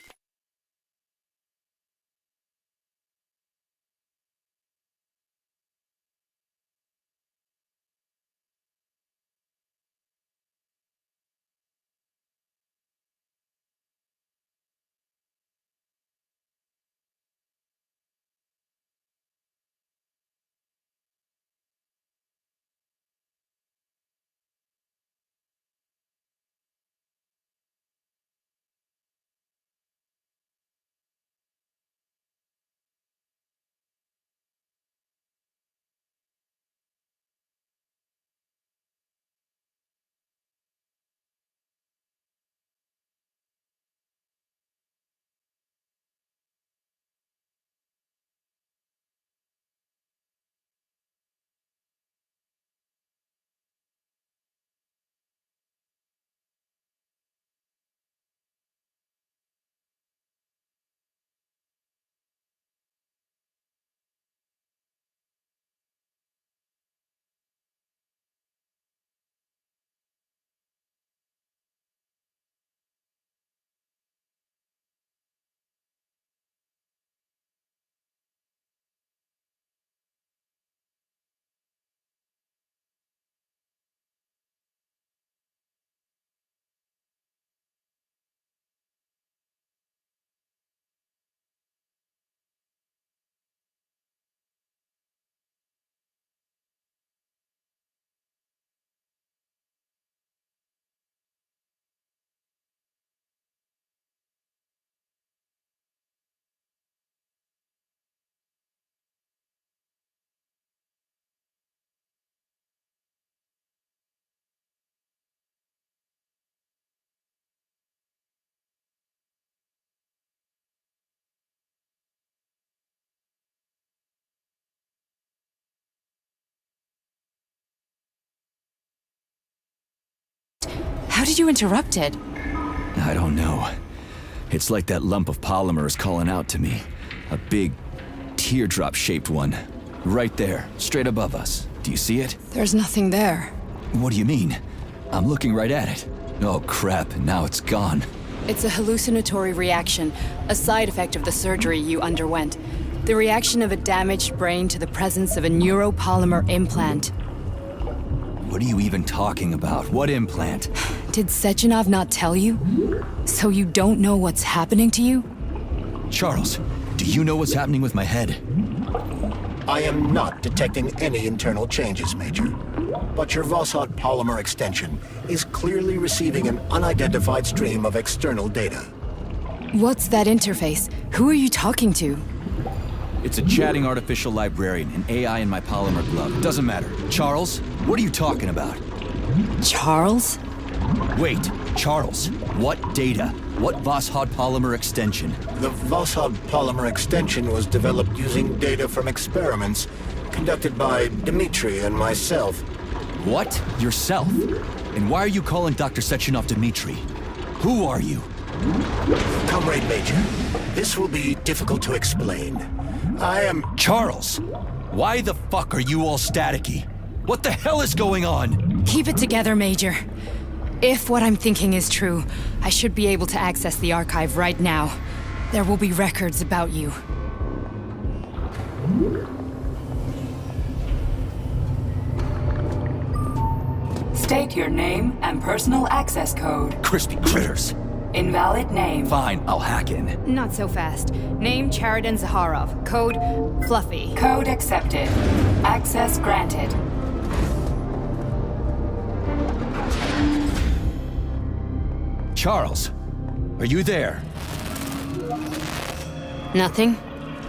How did you interrupt it? I don't know. It's like that lump of polymer is calling out to me. A big, teardrop-shaped one. Right there, straight above us. Do you see it? There's nothing there. What do you mean? I'm looking right at it. Oh crap, now it's gone. It's a hallucinatory reaction, a side effect of the surgery you underwent. The reaction of a damaged brain to the presence of a neuropolymer implant. What are you even talking about? What implant? Did Sechenov not tell you? So you don't know what's happening to you? Charles, do you know what's happening with my head? I am not detecting any internal changes, Major. But your Vossard polymer extension is clearly receiving an unidentified stream of external data. What's that interface? Who are you talking to? It's a chatting artificial librarian, an AI in my polymer glove. Doesn't matter. Charles, what are you talking about? Charles? Wait, Charles, what data? What Vossard polymer extension? The Vossard polymer extension was developed using data from experiments conducted by Dmitri and myself. What? Yourself? And why are you calling Dr. Sechenov Dmitri? Who are you? Comrade Major, this will be difficult to explain. I am... Charles! Why the fuck are you all staticky? What the hell is going on? Keep it together, Major. If what I'm thinking is true, I should be able to access the archive right now. There will be records about you. State your name and personal access code. Crispy critters. Invalid name. Fine, I'll hack in. Not so fast. Name Chariton Zaharov. Code Fluffy. Code accepted. Access granted. Charles, are you there? Nothing?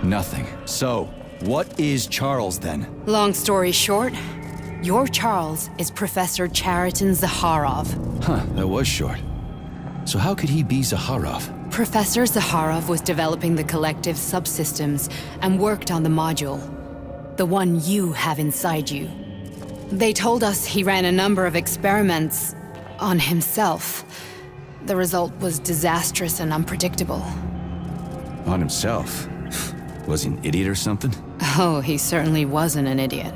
Nothing. So, what is Charles then? Long story short, your Charles is Professor Chariton Zaharov. Huh, that was short. So how could he be Zaharov? Professor Zaharov was developing the collective subsystems and worked on the module. The one you have inside you. They told us he ran a number of experiments on himself. The result was disastrous and unpredictable. On himself? Was he an idiot or something? Oh, he certainly wasn't an idiot.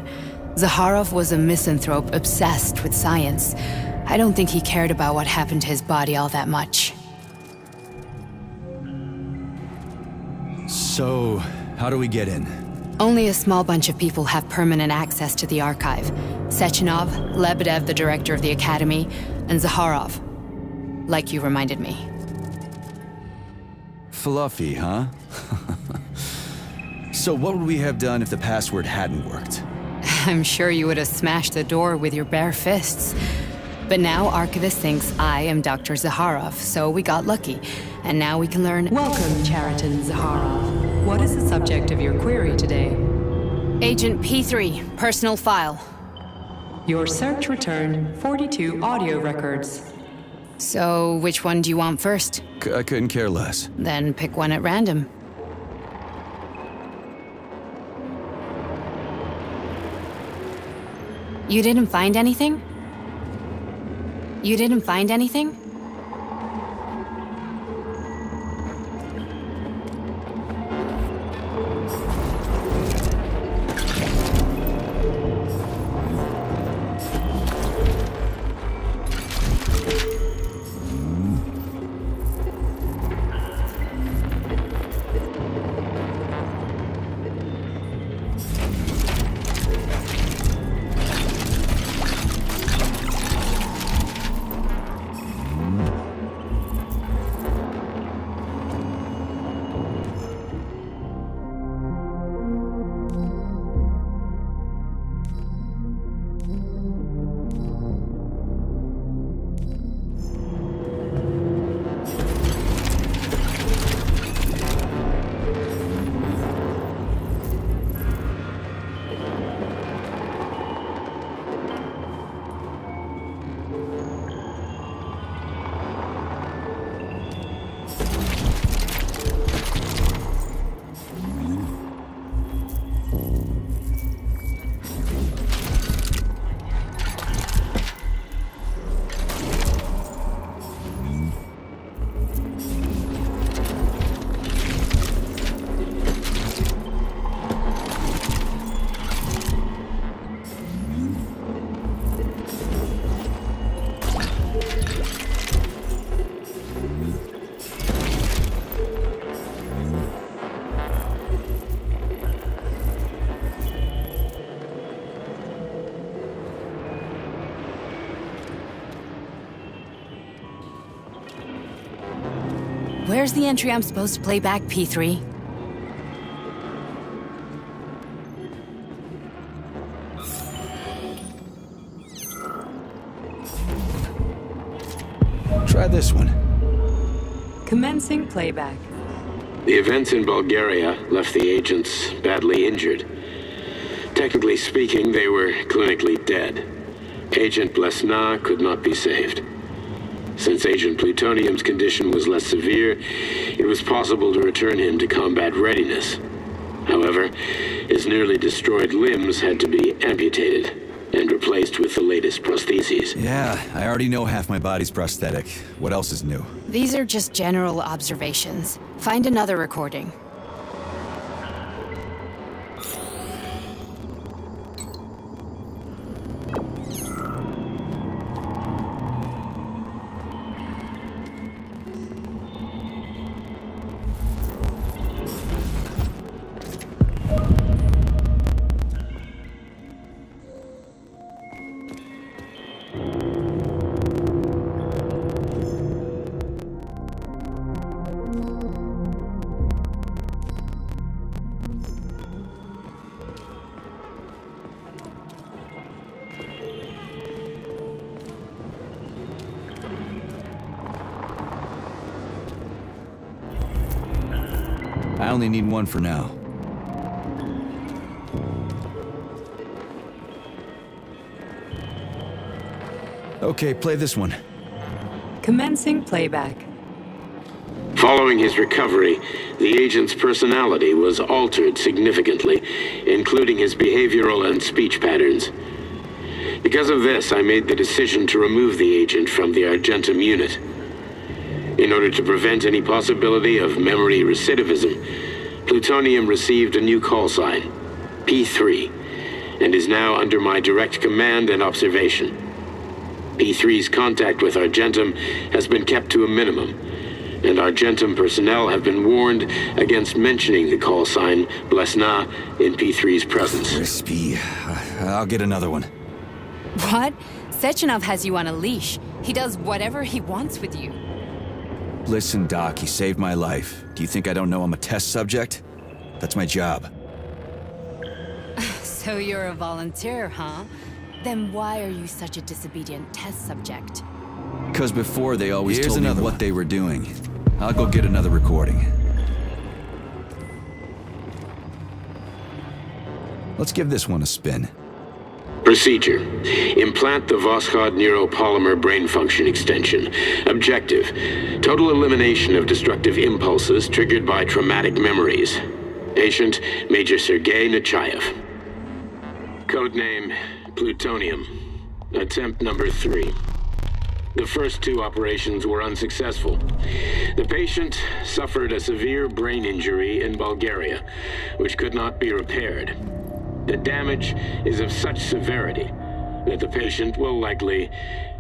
Zaharov was a misanthrope obsessed with science. I don't think he cared about what happened to his body all that much. So, how do we get in? Only a small bunch of people have permanent access to the archive. Sechenov, Lebedev, the director of the academy, and Zaharov. Like you reminded me. Fluffy, huh? So what would we have done if the password hadn't worked? I'm sure you would have smashed the door with your bare fists. But now Archivist thinks I am Dr. Zaharov, so we got lucky. And now we can learn... Welcome, Chariton Zaharov. What is the subject of your query today? Agent P3, personal file. Your search returned 42 audio records. So, which one do you want first? I couldn't care less. Then pick one at random. You didn't find anything? You didn't find anything? Where's the entry I'm supposed to play back, P3? Try this one. Commencing playback. The events in Bulgaria left the agents badly injured. Technically speaking, they were clinically dead. Agent Blesna could not be saved. Since Agent Plutonium's condition was less severe, it was possible to return him to combat readiness. However, his nearly destroyed limbs had to be amputated and replaced with the latest prostheses. Yeah, I already know half my body's prosthetic. What else is new? These are just general observations. Find another recording. I only need one for now. Okay, play this one. Commencing playback. Following his recovery, the agent's personality was altered significantly, including his behavioral and speech patterns. Because of this, I made the decision to remove the agent from the Argentum unit. In order to prevent any possibility of memory recidivism, Plutonium received a new call sign, P3, and is now under my direct command and observation. P3's contact with Argentum has been kept to a minimum, and Argentum personnel have been warned against mentioning the call sign Blesna in P3's presence. Crispy. I'll get another one. What? Sechenov has you on a leash. He does whatever he wants with you. Listen, Doc, he saved my life. Do you think I don't know I'm a test subject? That's my job. So you're a volunteer, huh? Then why are you such a disobedient test subject? Because before they always told me what they were doing. I'll go get another recording. Let's give this one a spin. Procedure. Implant the Voskhod neuropolymer brain function extension. Objective. Total elimination of destructive impulses triggered by traumatic memories. Patient, Major Sergei Nechayev. Codename, Plutonium. Attempt number 3. The first 2 operations were unsuccessful. The patient suffered a severe brain injury in Bulgaria, which could not be repaired. The damage is of such severity that the patient will likely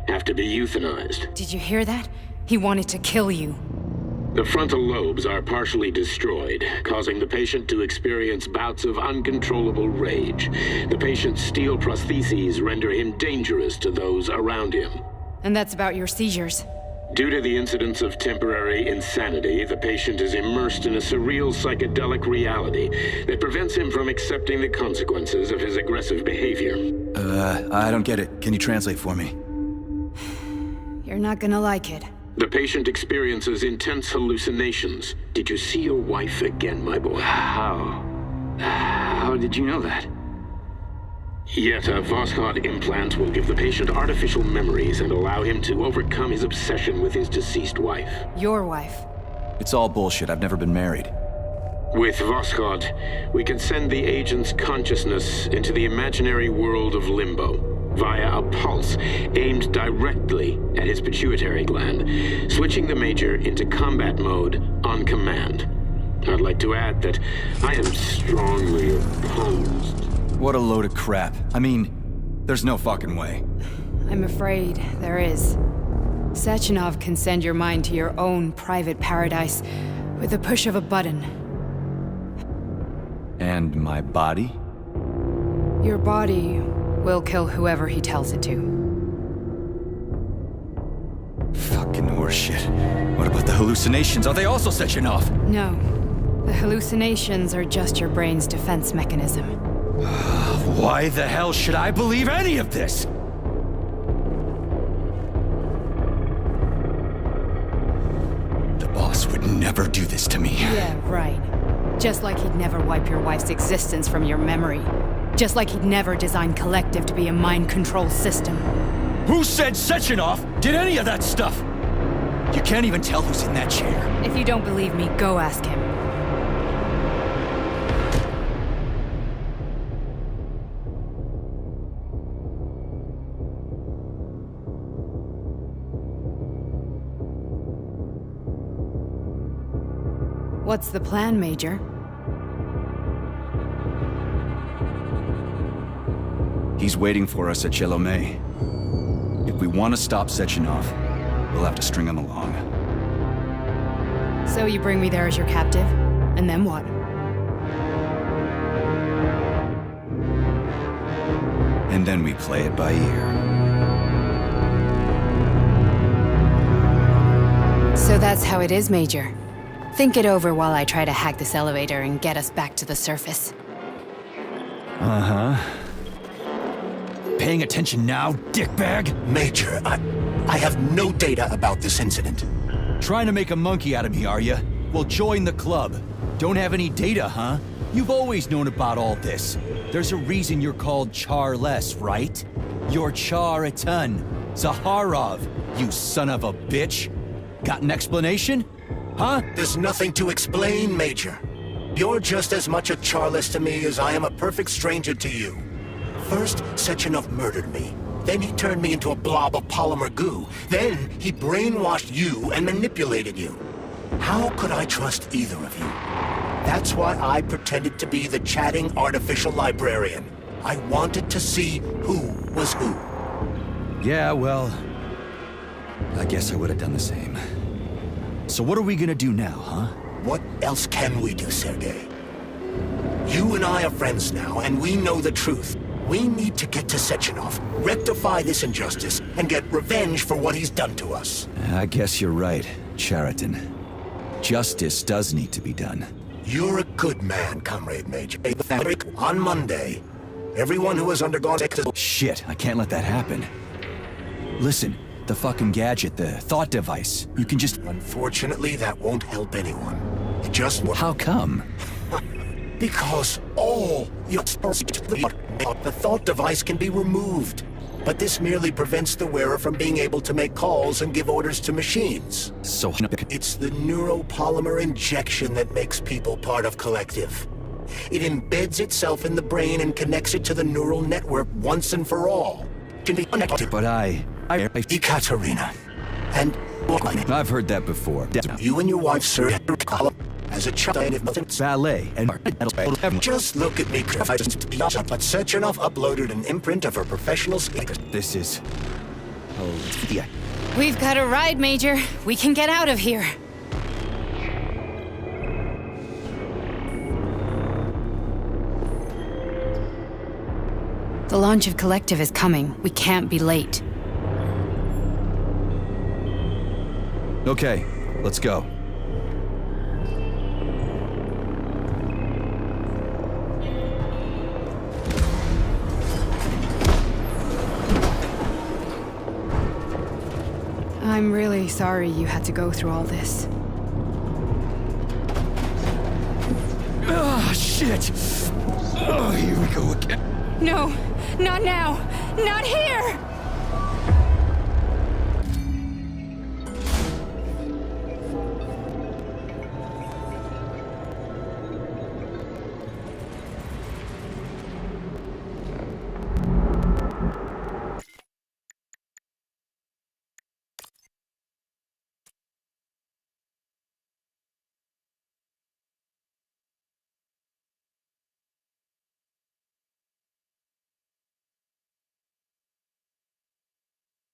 have to be euthanized. Did you hear that? He wanted to kill you. The frontal lobes are partially destroyed, causing the patient to experience bouts of uncontrollable rage. The patient's steel prostheses render him dangerous to those around him. And that's about your seizures. Due to the incidence of temporary insanity, the patient is immersed in a surreal psychedelic reality that prevents him from accepting the consequences of his aggressive behavior. I don't get it. Can you translate for me? You're not gonna like it. The patient experiences intense hallucinations. Did you see your wife again, my boy? How did you know that? Yet a Voskhod implant will give the patient artificial memories and allow him to overcome his obsession with his deceased wife. Your wife. It's all bullshit. I've never been married. With Voskhod, we can send the agent's consciousness into the imaginary world of limbo via a pulse aimed directly at his pituitary gland, switching the Major into combat mode on command. I'd like to add that I am strongly opposed. What a load of crap. I mean, there's no fucking way. I'm afraid there is. Sechenov can send your mind to your own private paradise with the push of a button. And my body? Your body will kill whoever he tells it to. Fucking worth Horseshit. What about the hallucinations? Are they also setting off? No. The hallucinations are just your brain's defense mechanism. Why the hell should I believe any of this? The boss would never do this to me. Yeah, right. Just like he'd never wipe your wife's existence from your memory. Just like he'd never design Collective to be a mind control system. Who said Sechenov did any of that stuff? You can't even tell who's in that chair. If you don't believe me, go ask him. What's the plan, Major? He's waiting for us at Chelomey. If we want to stop Sechenov, we'll have to string him along. So you bring me there as your captive, and then what? And then we play it by ear. So that's how it is, Major. Think it over while I try to hack this elevator and get us back to the surface. Uh-huh. Paying attention now, dickbag? Major, I have no data about this incident. Trying to make a monkey out of me, are you? Well, join the club. Don't have any data, huh? You've always known about all this. There's a reason you're called Charless, right? You're Char a ton. Zaharov, you son of a bitch. Got an explanation? Huh? There's nothing to explain, Major. You're just as much a Charless to me as I am a perfect stranger to you. First, Sechenov murdered me. Then he turned me into a blob of polymer goo. Then he brainwashed you and manipulated you. How could I trust either of you? That's why I pretended to be the chatting artificial librarian. I wanted to see who was who. Yeah, well, I guess I would have done the same. So what are we gonna do now, huh? What else can we do, Sergei? You and I are friends now, and we know the truth. We need to get to Sechenov, rectify this injustice, and get revenge for what he's done to us. I guess you're right, Chariton. Justice does need to be done. You're a good man, Comrade Major. On Monday, everyone who has undergone... Shit, I can't let that happen. Listen, the fucking gadget, the thought device, you can just... Unfortunately, that won't help anyone. It just... How come? Because all your... The thought device can be removed. But this merely prevents the wearer from being able to make calls and give orders to machines. So... It's the neuropolymer injection that makes people part of Collective. It embeds itself in the brain and connects it to the neural network once and for all. It can be connected. But Ekaterina. And... I've heard that before. You and your wife, sir, as a child, ballet and... Just look at me, but Sechenov uploaded an imprint of her professional skills. This is... Oh, yeah. We've got a ride, Major. We can get out of here. The launch of Collective is coming. We can't be late. Okay, let's go. I'm really sorry you had to go through all this. Oh, shit! Oh, here we go again. No, not now! Not here!